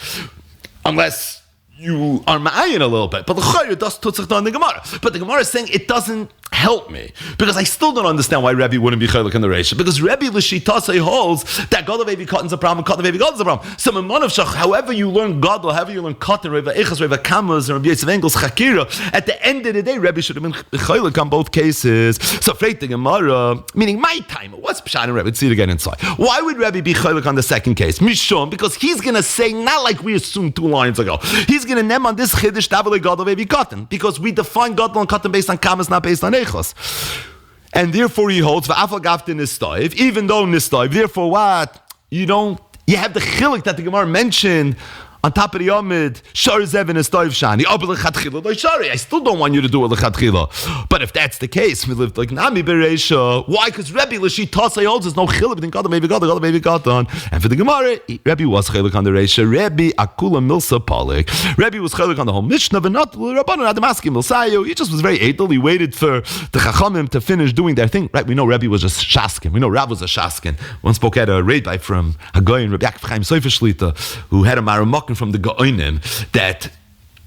unless you are ma'ayin a little bit. But the Chayr does tutzach on the Gemara. But the Gemara is saying it doesn't help me because I still don't understand why Rebbe wouldn't be chaylik in the Reisha. Because Rebbe l'shitase holds that Gadol Vehevi Katan is a problem, Katan Vehevi Gadol is a problem. So Menachos, however you learn Gadol, however you learn Katan, Reva Eichos, Reva Kamos, and Rabbi Yosef Engel's Chakira, at the end of the day, Rebbe should have been chaylik on both cases. So afraid the Gemara, meaning my time, what's Pshat and Rebbe? Let's see it again inside. Why would Rebbe be chaylik on the second case? Mishum, because he's going to say, not like we assumed 2 lines ago, he's going to name on this Chiddush Davale Gadol Vehevi Katan, because we define Gadol and Katan based on Kamos, not based on Eichos. And therefore he holds v'afal gavta nistoiv, even though nistoiv. Therefore, what you have the chilik that the Gemara mentioned on top of the Yomid, Shar Zev and Nistoiv Shani. I still don't want you to do it lechatchila. But if that's the case, we lived like Nami Bereisha. Why? Because Rebbe l'shitase holds there's no chilik between Gadol Vehevi Gadol, Gadol Vehevi Katan. And for the Gemara, Rebbe was chilik on the Reisha. Rebbe akula milsa palik. Rebbe was chilik on the whole Mishnah, but not Rabbanon Adamaskim Milsayu. He just was very edel. He waited for the Chachamim to finish doing their thing. Right? We know Rebbe was a shaskin. We know Rav was a shaskin. One spoke at a rabbi from Hagoyin, Rabbi Yaakov Chaim Sofer Shlita, who had a maramok from the Gaonim that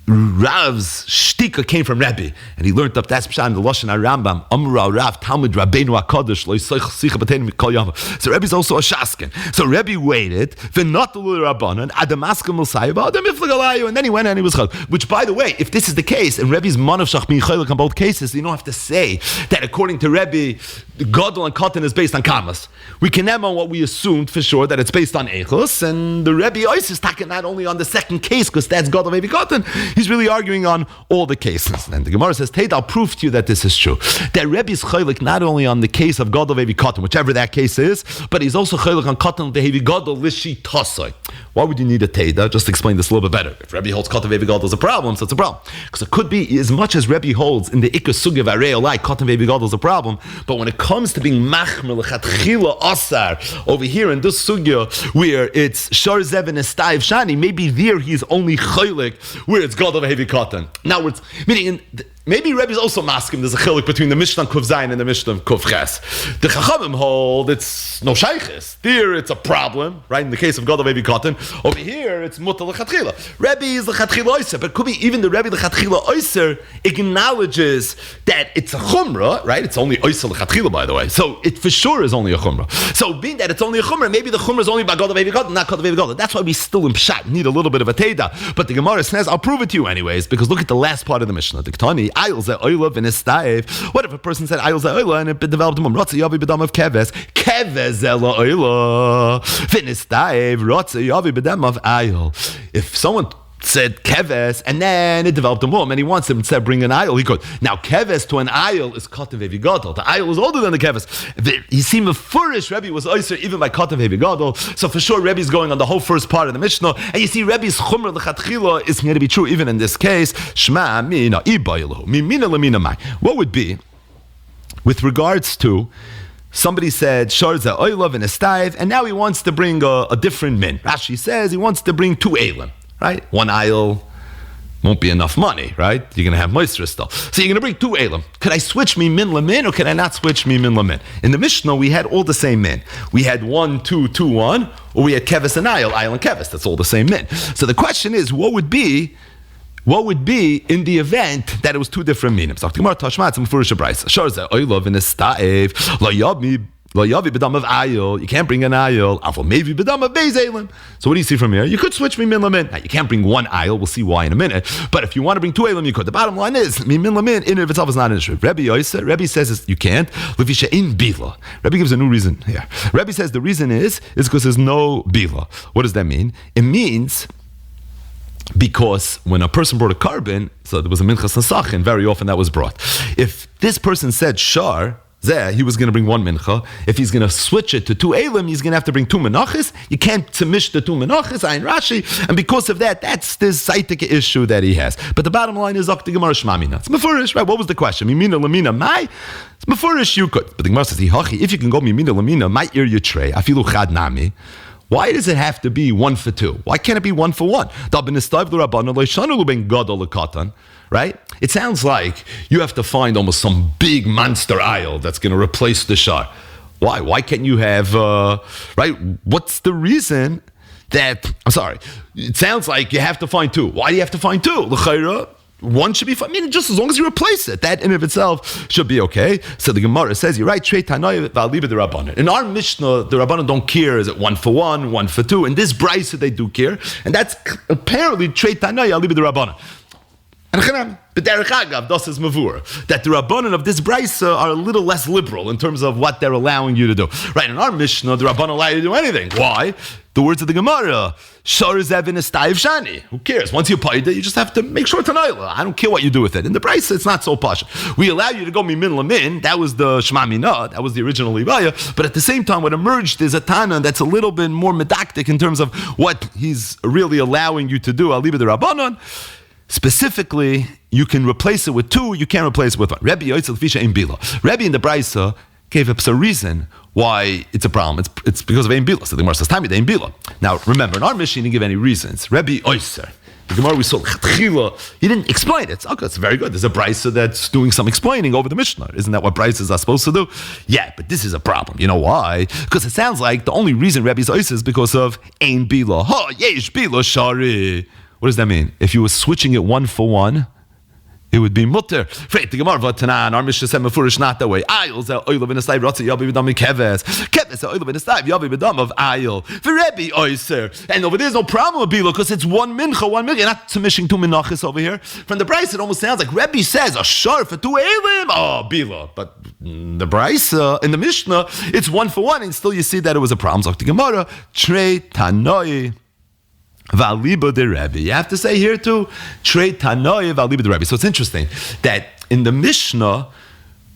Rav's shtika came from Rebbe, and he learned up that's Pshat in the Lashon HaRambam, Amra Rav Talmud Rabbeinu HaKadosh Lo Yisayich Sicha B'Teinu Mikol Yama. So Rebbe's also a shaskin. So Rebbe waited, V'natalu Rabbanon, Adamaskim L'Sayba, Adam Iflagalayu, and then he went and he was chaylik. Which, by the way, if this is the case, and Rebbe's Manavshach being chaylik on both cases, you don't have to say that according to Rebbe, Gadol and Katan is based on Kamas. We can name on what we assumed for sure that it's based on Eichos, and the Rebbe Ois is talking not only on the second case because that's Gadol Vehevi Katan. He's really arguing on all the cases. And the Gemara says, Tate, I'll prove to you that this is true. That Rebbe is chaylik not only on the case of Gadol Vehevi Katan, whichever that case is, but he's also chaylik on Katan Vehevi Gadol l'shitase. Why would you need a Teda? Just explain this a little bit better. If Rebbe holds Katan Vehevi Gadol is a problem, so it's a problem. Because it could be as much as Rebbe holds in the Ikka Sugya Varei Olai, Katan Vehevi Gadol is a problem, but when it comes to being machmer l'chatchila asar over here in this Sugya where it's Shar Zev and Estav Shani, maybe there he's only chaylik where it's Gadol Vehevi Katan. Now it's meaning maybe Rebbe's also masking there's a chiluk between the Mishnah Kuf Zayin and the Mishnah Kuf Ches. The Chachamim hold it's no shayches. There it's a problem, right? In the case of Gadol Baby Cotton, over here it's mutal lechatchila. Rebbe is lechatchila oiser, but could be even the Rebbe lechatchila oiser acknowledges that it's a chumrah, right? It's only oiser lechatchila, by the way. So it for sure is only a chumrah. So being that it's only a chumrah, maybe the chumrah is only by Gadol Baby Cotton, not Gadol Baby Cotton. That's why we still in pshat need a little bit of a teda. But the Gemara says, I'll prove it to you anyways, because look at the last part of the Mishnah. The Ketani. What if a person said ayil ze'oila and it developed him rotze yavi b'dam of keves zela oila v'nistayev rotze yavi b'dam of ayil. If someone said keves and then it developed a mum and he wants him instead of bring an ayil, he could. Now keves to an ayil is katav evigadol. The ayil is older than the keves. You see, mefurish Rebbe was oyser even by katav evigadol. So for sure Rebbe is going on the whole first part of the Mishnah, and you see Rebbe's chumra lechatchila is going to be true even in this case. Shma mina ibayilahu mimina lemina mai. What would be with regards to somebody said sharza oilav and estaiv, and now he wants to bring a different min. Rashi says he wants to bring 2 elim. Right? 1 ayil won't be enough money, right? You're going to have moisture still. So you're going to bring 2 elim. Could I switch me min lamin or can I not switch me min lamin? In the Mishnah, we had all the same min. We had 1, 2, 2, 1, or we had keves and ayil and keves. That's all the same min. So the question is, what would be in the event that it was 2 different minim? So Gemara Tashma, it's mefurish brayso. Sharza oilav in estaiv lo yavi b'dam of ayil. You can't bring an ayil. Afal maybe b'dam of beis elim. So what do you see from here? You could switch min lamin. Now you can't bring 1 ayil. We'll see why in a minute. But if you want to bring 2 elim, you could. The bottom line is min lamin in and of itself is not an issue. Rebbe says you can't. Levisha in bila. Rebbe gives a new reason here. Rebbe says the reason is because there's no bila. What does that mean? It means because when a person brought a carbon, so there was a minchas nesachin, very often that was brought. If this person said shar, he was going to bring 1 mincha. If he's going to switch it to 2 elim, he's going to have to bring 2 menachos. You can't tamish the 2 menachos, Ayin Rashi, and because of that, that's the saitik issue that he has. But the bottom line is Akti Gemara Shmamina. It's mefurish, right? What was the question? Mimina lamina mai? It's mefurish, you could. But the Gemara says, if you can go mimina lamina, mai ir yitrei, afilu chad nami. Why does it have to be 1 for 2? Why can't it be 1 for 1? Right? It sounds like you have to find almost some big monster ayil that's going to replace the shar. Why? Why can't you have, right? What's the reason that, I'm sorry, it sounds like you have to find 2. Why do you have to find 2? L'chaira, 1 should be fine. I mean, just as long as you replace it, that in of itself should be okay. So the Gemara says, you're right, Trei Tanoi v'aliba the Rabbanan. In our Mishnah, the Rabbanan don't care, is it 1 for 1, 1 for 2? In this brayso, they do care. And that's apparently Trei Tanoi v'aliba the Rabbanan. And B'derech Agav, das is mavur, that the Rabbanan of this brayso are a little less liberal in terms of what they're allowing you to do. Right, in our Mishnah, the Rabbanan allow you to do anything. Why? The words of the Gemara, Shar Zevin Estaiv Shani. Who cares? Once you paid it, you just have to make sure to know. I don't care what you do with it. In the brayso, it's not so posh. We allow you to go mimin lamin. That was the Shema Mina. That was the original Libaya. But at the same time, what emerged is a Tana that's a little bit more medactic in terms of what he's really allowing you to do. Aliba the Rabbanan. Specifically, you can replace it with 2, you can't replace it with 1. Rebbe Yoitzel Fisha in Bila. Rebbe in the Brisa gave us a reason why it's a problem. It's because of Ein Bila. So the Gemara says, Tami de Ein Bila. Now, remember, in our mission, he didn't give any reasons. Rebbe Oyser. The Gemara we saw, he didn't explain it. Okay, it's very good. There's a Brisa that's doing some explaining over the Mishnah. Isn't that what Brisas are supposed to do? Yeah, but this is a problem. You know why? Because it sounds like the only reason Rebbe is Oyser is because of Ein Bila. Ha, yesh Bila Shari. What does that mean? If you were switching it 1 for 1, it would be mutter. Freit the Gemara v'tanan. Our Mishnah said mefurish not that way. Ayil ze oil v'nestayv rotze yavi b'dam keves. Keves ze oil v'nestayv yavi b'dam of ayil. V'Rebbe oyser. And over there's no problem with bila because it's 1 mincha, 1 mincha. You're not submishing 2 menachos over here. From the Bryce, it almost sounds like Rebbe says a shar for 2 elim. Oh, bila. But the Bryce in the Mishnah, it's 1 for 1, and still you see that it was a problem. So the Gemara trei tanoi. Valiba de Rebbe. You have to say here too, Trei Tanoi Valiba de Rebbe. So it's interesting that in the Mishnah,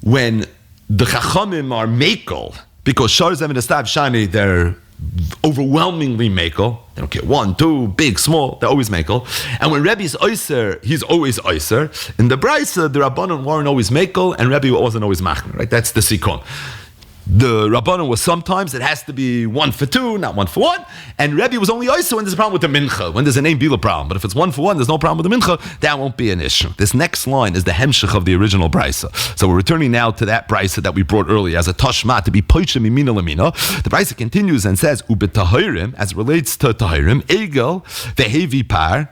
when the Chachamim are Mekel, because Shar Zem and Estav Shani, they're overwhelmingly Mekel. They don't care 1, 2, big, small, they're always Mekel. And when Rebbe is Oyser, he's always Oyser. In the Brisa, the Rabbanon weren't always Mekel, and Rebbe wasn't always Machmer, right? That's the Sikon. The Rabbanon was sometimes it has to be 1 for 2, not 1 for 1. And Rebbe was only also when there's a problem with the mincha, when there's an ein bila problem. But if it's 1 for 1, there's no problem with the mincha, that won't be an issue. This next line is the hemshech of the original brisa. So we're returning now to that brisa that we brought earlier as a tashma to be poicha mimina lamina. The brisa continues and says, ubetahirim, as it relates to tahirim, egel vehevi par,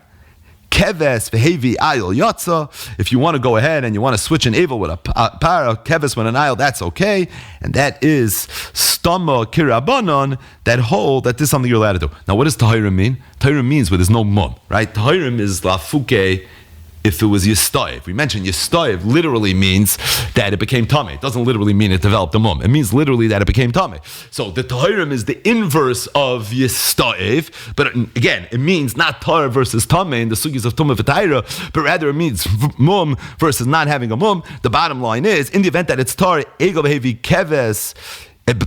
keves vehevi ayil yatza. If you want to go ahead and you want to switch an avel with a para, keves with an ayil, that's okay. And that is stama kirabanon, that whole, that is something you're allowed to do. Now, what does tahirim mean? Tahirim means where there's no mum, right? Tahirim is lafuke. If it was yistoiv, we mentioned yistoiv literally means that it became tummy. It doesn't literally mean it developed a mum. It means literally that it became tummy. So the tahirim is the inverse of yistoiv, but again, it means not tar versus tummy in the sugis of tumah v'taira, but rather it means mum versus not having a mum. The bottom line is, in the event that it's tar, ego behavi keves,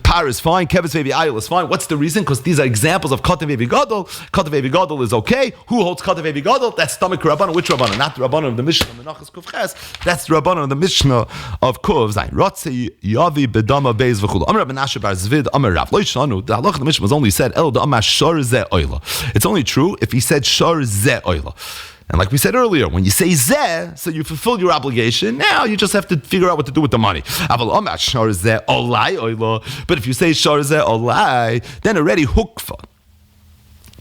par is fine, keves vevi ayil is fine. What's the reason? Because these are examples of katav vevi gadol. Katav vevi gadol is okay. Who holds katav vevi gadol? That's stomach rabbanon. Which rabbanon? Not the rabbanon of the Mishnah Menachos Kuf Ches. That's the rabbanon of the Mishnah of Kuf Zayin. Rotze yavi bedama beis v'chulu. Amar Menachos bar Zvid. Amar Rav. Lo yishanu. The halacha of the Mishnah was only said el da amar shor ze oila. It's only true if he said shor ze oila. And like we said earlier, when you say zeh, so you fulfill your obligation, now you just have to figure out what to do with the money. But if you say shor zeh olai, then already hukfa.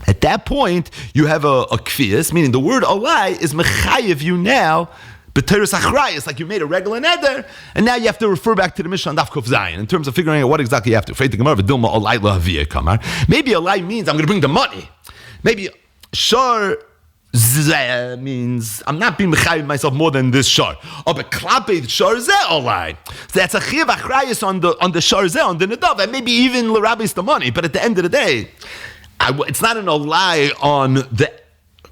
At that point, you have a kfiyas, meaning the word olai is mechayiv you now, b'teres achrayis, like you made a regular neder, and now you have to refer back to the Mishnah on Daf Kuf Zayin in terms of figuring out what exactly you have to. Maybe olai means I'm going to bring the money. Maybe shor zeh means I'm not being mechayiv myself more than this shor. Oh, but klape shor zeh olai. So that's a chiyav achrayis on the shor zeh, on the nadav, and maybe even l'rabis the money. But at the end of the day, it's not an olai on the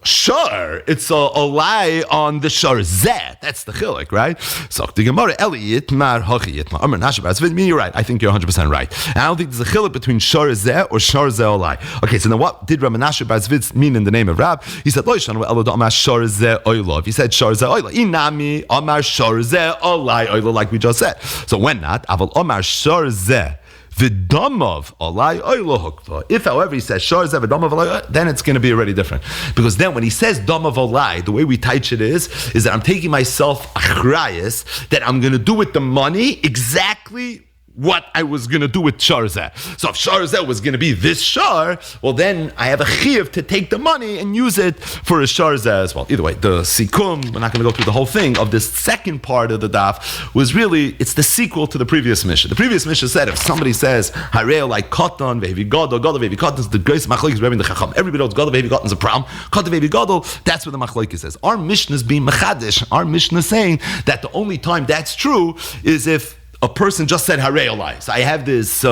shor, it's a olai on the shor zeh. That's the chilek, right? So the Gemara Eli Yitmar Hachi Yitmar Amar Nashbar. You're right. I think you're 100% right. And I don't think there's a chilek between shor zeh or shor zeh olai. Okay, so then what did Rav Menachos bar Zvid mean in the name of Rab? He said Lo Yishanu Elo Amar shor zeh oila. If he said shor zeh oila, Inami Amar shor zeh olai oila, like we just said. So when not, Aval Amar shor zeh V'damav alai oila hukva. If, however, he says shor zeh v'damav alai, then it's going to be already different. Because then when he says damav alai, the way we teach it is that I'm taking myself achrayis, that I'm going to do with the money exactly what I was going to do with shor zeh. So if shor zeh was going to be this shor, well then I have a chiyuv to take the money and use it for a shor zeh as well. Either way, the sikum, we're not going to go through the whole thing of this second part of the daf, was really, it's the sequel to the previous mission. The previous mission said if somebody says harei like katan ve'hevi gadol, gadol ve'hevi katan is the greatest machlokes Rebbe the Chacham. Everybody knows gadol ve'hevi katan is a problem. Katan ve'hevi gadol, that's what the machlokes says. Our mission is being mechadish. Our mission is saying that the only time that's true is if a person just said harei olai. So I have this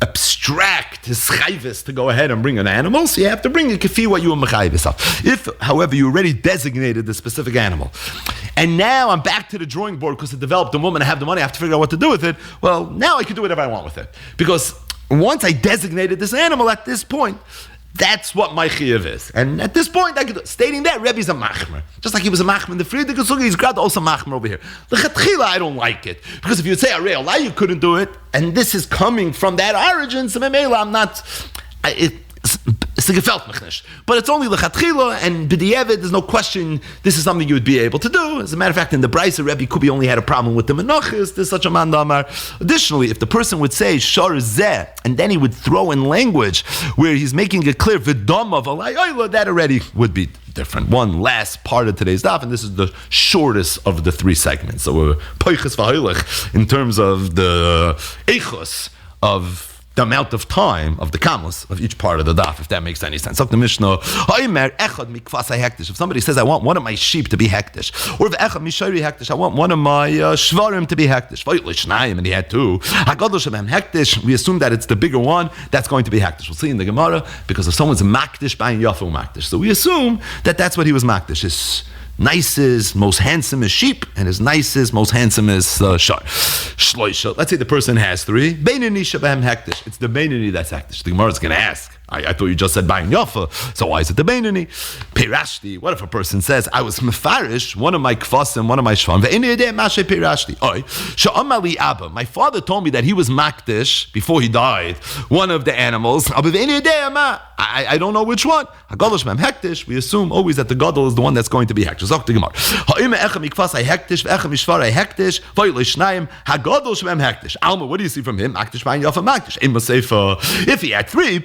abstract chayvis to go ahead and bring an animal, so you have to bring a kafi what you were mechayvis of. If, however, you already designated the specific animal, and now I'm back to the drawing board because it developed the moment I have the money, I have to figure out what to do with it. Well, now I can do whatever I want with it. Because once I designated this animal at this point, that's what my chiyuv is. And at this point, stating that, Rebbe's a machmer. Just like he was a machmer in the Friedrich Sugi, he's got also machmer over here. The chetchila, I don't like it. Because if you say harei olai, you couldn't do it. And this is coming from that origin, so memela, I'm not... It's gefällt mich nicht. But it's only lechatchila, and b'di'evid, there's no question this is something you would be able to do. As a matter of fact, in the Brisa, Rebbe Kubi only had a problem with the Menachos. There's such a man damar. Additionally, if the person would say shor zeh, and then he would throw in language where he's making it clear v'damav alai oila, that already would be different. One last part of today's daf, and this is the shortest of the three segments. So we're poiches v'hoilech in terms of the eichos of the amount of time of the kamos of each part of the daf, if that makes any sense. The Mishnah, if somebody says, I want one of my sheep to be hektish, or I want one of my shvarim to be hektish, and he had two, we assume that it's the bigger one that's going to be hektish. We'll see in the Gemara, because if someone's maktish, buying yafu maktish. So we assume that that's what he was maktish. His nicest, most handsomest sheep, and his nicest, most handsomest shar. Shloisha. Let's say the person has three. Beinani shabahem hektish. It's the beinani that's hektish. The Gemara is going to ask, I thought you just said Bayin Yafa, so why is it the Beinani? Pirashti, what if a person says, I was mefarish, one of my kvasim, one of my shvam, my father told me that he was makdish, before he died, one of the animals, I don't know which one. We assume always that the gadol is the one that's going to be hektish. Alma, what do you see from him? If he had three,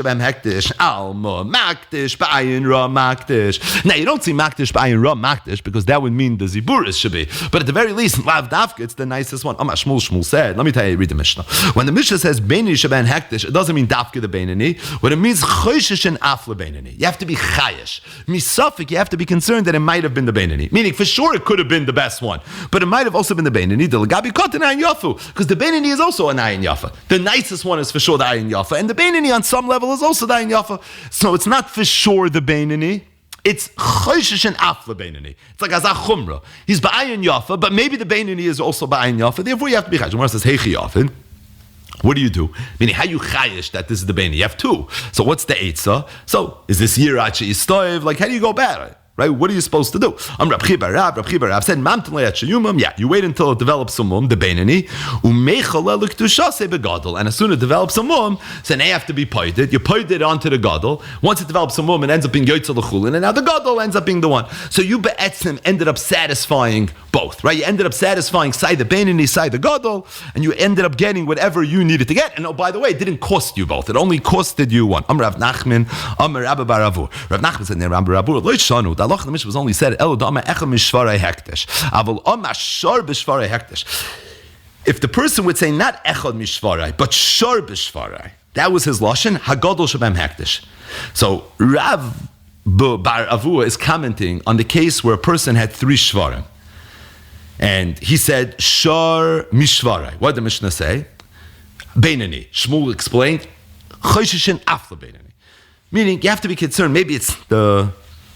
Hektish, Alma, Makdish, Ba'ayin Ra, Makdish. Now, you don't see Makdish, Ba'ayin Ra, Makdish, because that would mean the Ziburis should be. But at the very least, Lav Davka, it's the nicest one. Shmuel said, let me tell you, read the Mishnah. When the Mishnah says Beinani Shaban Hektish, it doesn't mean Davka the Beinani. What it means, Choshish and Afla Beinani. You have to be Chayish. Misafik, you have to be concerned that it might have been the Beinani. Meaning, for sure, it could have been the best one. But it might have also been the Beinani. The Lagabi Kotan Ayin Yafu. Because the Beinani is also an Ayin Yafa. The nicest one is for sure the Ayin Yafa. And the Beinani on some level is also the Ayin Yafa. So it's not for sure the Beinani. It's Choshish and Afla Beinani. It's like Azach Chumra. He's Ba'ayin Yafa, but maybe the Beinani is also Ba'ayin Yafa. Therefore, you have to be Chayish. Gemara says, Heichi Yafin. What do you do? Meaning, how you chayish that this is the Beinani? You have two. So what's the Eitzah? So is this Yirachi Istoiv? Like, how do you go about it? Right? What are you supposed to do? Rab Chibar Rab said, Mamtin le'at sheyumam. Yeah, you wait until it develops some mum, the Beinani, umeichal l'ktushase begadol. And as soon as it develops some mum, so now you have to be poided. You poided it onto the gadol. Once it develops some mum, it ends up being yoytzel l'chulin, and now the gadol ends up being the one. So you be'etzim ended up satisfying both, right? You ended up satisfying side the Beinani, side the gadol, and you ended up getting whatever you needed to get. And oh, by the way, it didn't cost you both. It only costed you one. Rav Nachman, Rabba Baravur. Rav Nachman said, Rabba Baravur, lo yishanu. The halacha the Mishnah was only said, if the person would say not echad mishvarai, but shor b'shvarai, that was his lashon, hagadol shabem hektish. So Rav Bar Avua is commenting on the case where a person had three shvarim. And he said, shor mishvarai. What did the Mishnah say? Beinani. Shmuel explained, choshishin afla beinani. Meaning, you have to be concerned, maybe it's the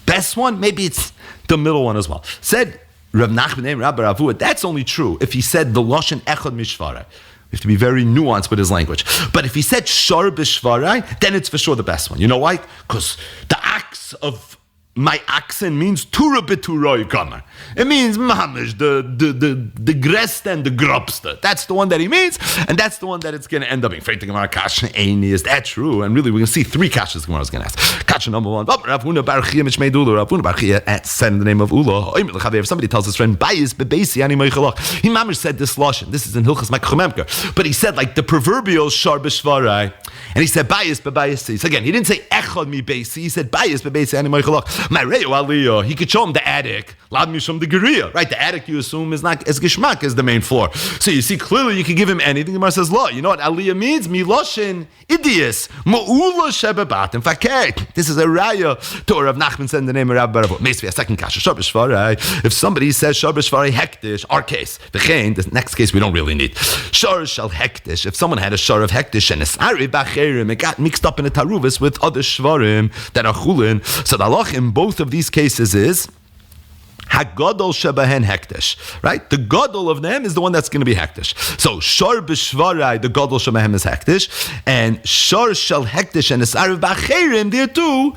best one, maybe it's the middle one as well. Said Rav Nachman, Rabbi Ravua, that's only true if he said the lashon echad mishvarai. We have to be very nuanced with his language. But if he said shor b'shvarai, then it's for sure the best one. You know why? Because the axe of my oxen means tura b'turoi kamer. It means mamish, the grest and the grubster. That's the one that he means, and that's the one that it's going to end up being. Is that true? And really, we're going to see three kashas Gemara is going to ask. Kasha number one. Rav Huna bar Chia mishmei Ula. Rav Huna bar Chia said in the name of Ula. If somebody tells his friend, Bayis bebeisi ani moichalach. He mamish said this lashon. This is in Hilchas Mekchememker. But he said like the proverbial shar b'shvarai. And he said Bayis bebeisi. So again, he didn't say echad mi beisi. He said Bayis bebeisi ani moichalach. My reyo aliyah. He could show him the attic. Lad mishum the geria. Right? The attic you assume is not as gishmak as the main floor. So you see clearly you can give him anything. The Gemara says law. You know what aliyah means? Miloshin idias ma'ula shebebat. In fact, this is a raya to Rav Nachman said in the name of Rabbi Baravot. Maybe a second kasha. Shor b'shvarai. If somebody says shor b'shvarai hektish, our case, the next case we don't really need. Shor shall hektish. If someone had a shor of hektish and it's ari b'acherim, it got mixed up in a taruvis with other shvarim that are chulin. So the halach in both of these cases is Hagadol shebahen hektish, right? The gadol of them is the one that's going to be hektish. So shor b'shvarai, the gadol shebahem is hektish, and shor shel hektish and esariv b'acherim there too.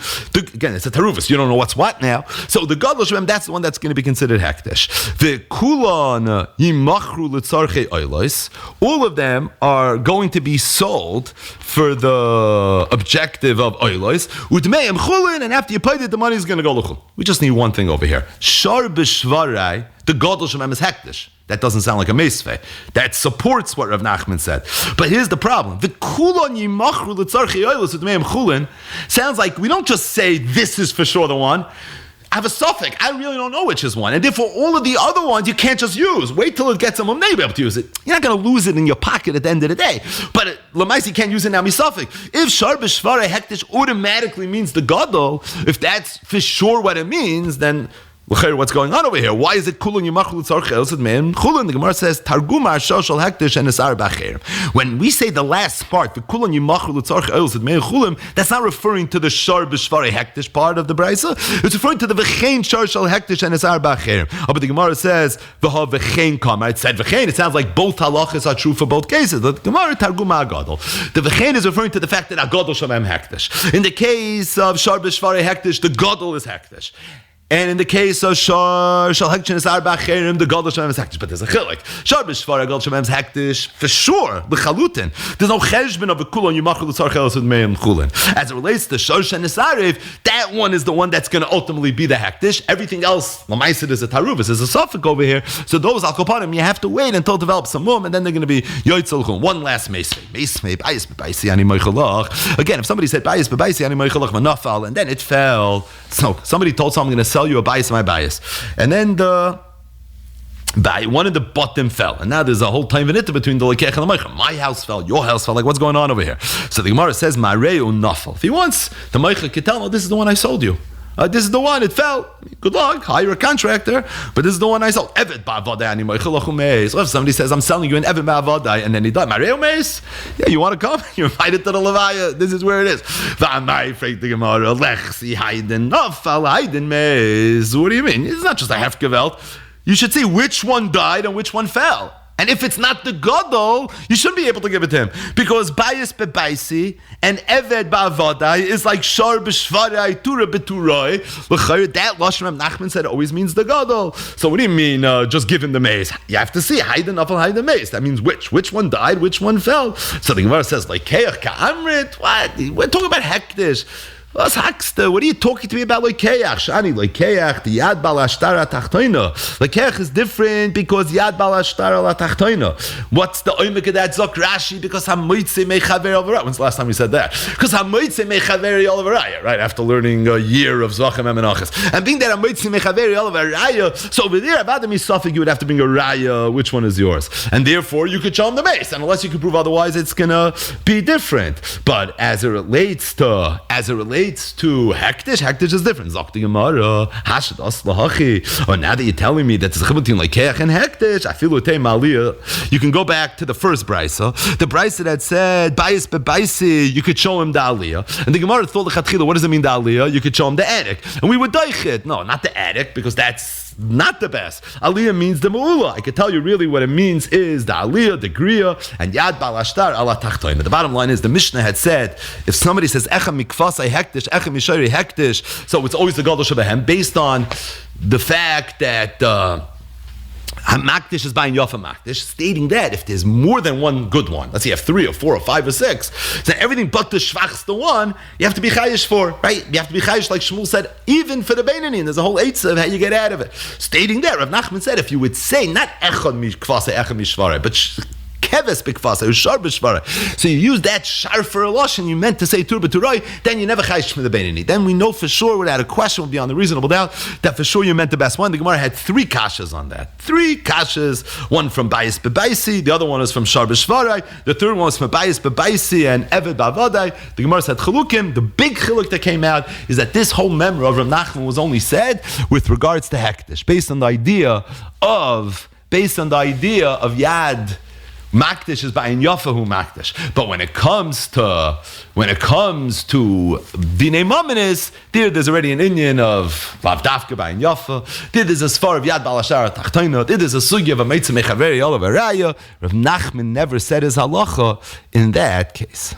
Again, it's a taruvus. You don't know what's what now. So the gadol shebahem, that's the one that's going to be considered hektish. The kulan yimachru letzarchei oilos. All of them are going to be sold for the objective of oilos. Utmeim chulin, and after you paid it, the money is going to go luchul. We just need one thing over here. Shor b'shvarai, the gadol shemem is hektish. That doesn't sound like a meisveh. That supports what Rav Nachman said. But here's the problem. The kulon yimachru l'tzarchei oilos utmeim chulin sounds like we don't just say this is for sure the one. I have a suffix. I really don't know which is one. And therefore, all of the other ones you can't just use. Wait till it gets them, then you'll be able to use it. You're not going to lose it in your pocket at the end of the day. But Lamaisi can't use it now, misafik. If shar b'shvarai hektish automatically means the gadol, if that's for sure what it means, then What's going on over here? Why is it kulon yimachlu tzarchei osid me'en chulin? The Gemara says targuma shoshal hektish and esar b'acher. When we say the last part, the kulon yimachlu tzarchei osid me'en chulin, that's not referring to the shar b'shvarei hektish part of the brisa. It's referring to the v'chein shoshal hektish and esar b'acher. But the Gemara says v'ha v'chein kama. It said v'chein. It sounds like both halachas are true for both cases. The Gemara targuma agadol. The v'chein is referring to the fact that agadol shamem hektish. In the case of shar b'shvarei hektish, the gadol is hektish. And in the case of Shar Shal Hektish is Arba Cherim, the Gadol Shemem is Hektish. But there's a chilik. Shar B'Shvar Gadol Shemem is Hektish for sure. The Chalutin. There's no cheshbon of a kulon Yimachul Tzarchelos with Meim Chulin. As it relates to Shar Shen Esarev, that one is the one that's going to ultimately be the Hektish. Everything else, Lamaisid is a Taruvus, is a Suffolk over here. So those Al-Kopanim, you have to wait until it develops some more, and then they're going to be Yoitzel. One last Meisvei. Meisvei, Bayis B'Baisi Ani Moichalach. Again, if somebody said Bayis B'Baisi Ani Moichalach Manafal, and then it fell. So somebody told someone, I'm going to sell you a bias, my bias. And then one of the bottom fell. And now there's a whole time venita between the lekech and the meichel. My house fell, your house fell. Like, what's going on over here? So the Gemara says, Ma'reu nafal. If he wants, the meichel can tell him, this is the one I sold you. This is the one, it fell. Good luck, hire a contractor. But this is the one I sold. Evet ba'avadai ani meichel lachu meis. Or if somebody says, I'm selling you an evet ba'avadai, and then he died, Ma'reu meis? Yeah, you want to come? You're invited to the levaya. This is where it is. V'amai fragt the Gemara, lechsi hayden nafal hayden meis. What do you mean? It's not just a hefgewelt. You should see which one died and which one fell. And if it's not the Gadol, you shouldn't be able to give it to him. Because Bayis bebaisi and Eved ba'avadai is like Shar b'shvarei Tura b'turoi. That Lashon Reb Nachman said always means the Gadol. So what do you mean just give him the mace? You have to see Hayden Afal Hayden mace. That means which? Which one died? Which one fell? So the Gemara says like Keach ka'amrit. What? We're talking about Hektish. What are you talking to me about Lekeach? Shani, Lekeach, the Yad Bal Ashtara Tachtoina. Lekeach is different because Yad Bal Ashtara La Tachtoina. What's the oimik of that Zok Rashi? Because Hamoitze Mechaver Alvaraya. When's the last time we said that? Because Hamoitze Mechaver Alvaraya, right? After learning a year of Zachem and Menachos. And being that Hamoitze Mechaver Alvaraya, so over there, Avadam Yisafik, you would have to bring a Raya. Which one is yours? And therefore, you could show him the mace. And unless you can prove otherwise, it's going to be different. But as it relates to Hektish is different. Zakti Gemara, Hashadas Lahachi. Or now that you're telling me that there's a chibur between Lekeach and Hektish, I feel Utei Maliyah. You can go back to the first brisa, the brisa that said Bayis bebaisi, you could show him the Aliyah. And the Gemara thought the Chatchila, what does it mean the Aliyah? You could show him the attic, and we would daich it. No, not the attic, because that's not the best. Aliyah means the Ma'ula. I can tell you really what it means is the Aliyah, the Griya, and Yad Bal Ashtar ala Tachtoin. The bottom line is the Mishnah had said, if somebody says Echa Mikvasai Hektish, Echa Mishari Hektish, so it's always the Gadol Shebehem, based on the fact that Makdish is buying Yafa Makdish, stating that if there's more than one good one, let's say you have 3 or 4 or 5 or 6, then everything but the Shvach's one, you have to be Chayish for, right? You have to be Chayish, like Shmuel said, even for the Beinani, and there's a whole eitzah of how you get out of it. Stating that, Rav Nachman said, if you would say, not Echad Mikvase, Echad Mishvare, but Keves Bikvasa, Shar B'Shvara. So you use that Shar for a Lush and you meant to say Tur B'Turoi, then you never Chayish from the Beinani. Then we know for sure, without a question, will be on the reasonable doubt, that for sure you meant the best one. The Gemara had 3 kashas on that. 3 kashas, one from Bayis Bebaisi, the other one is from Shar B'Shvara, the third one was from Bayis Bebaisi and Eved Ba'avadai. The Gemara said Chalukim. The big chiluk that came out is that this whole memory of Rav Nachman was only said with regards to Hektish, based on the idea of Yad Makdish is buying Yafahu Makdish. But when it comes to Dinei Maminis, there's already an Indian of Lavdafka buying Yafa. There's a Sfar of Yad Balashara Tachtoina. There's a Sugya of a Meitzah Mechaveri Olav Araya. Rav Nachman never said his halacha in that case.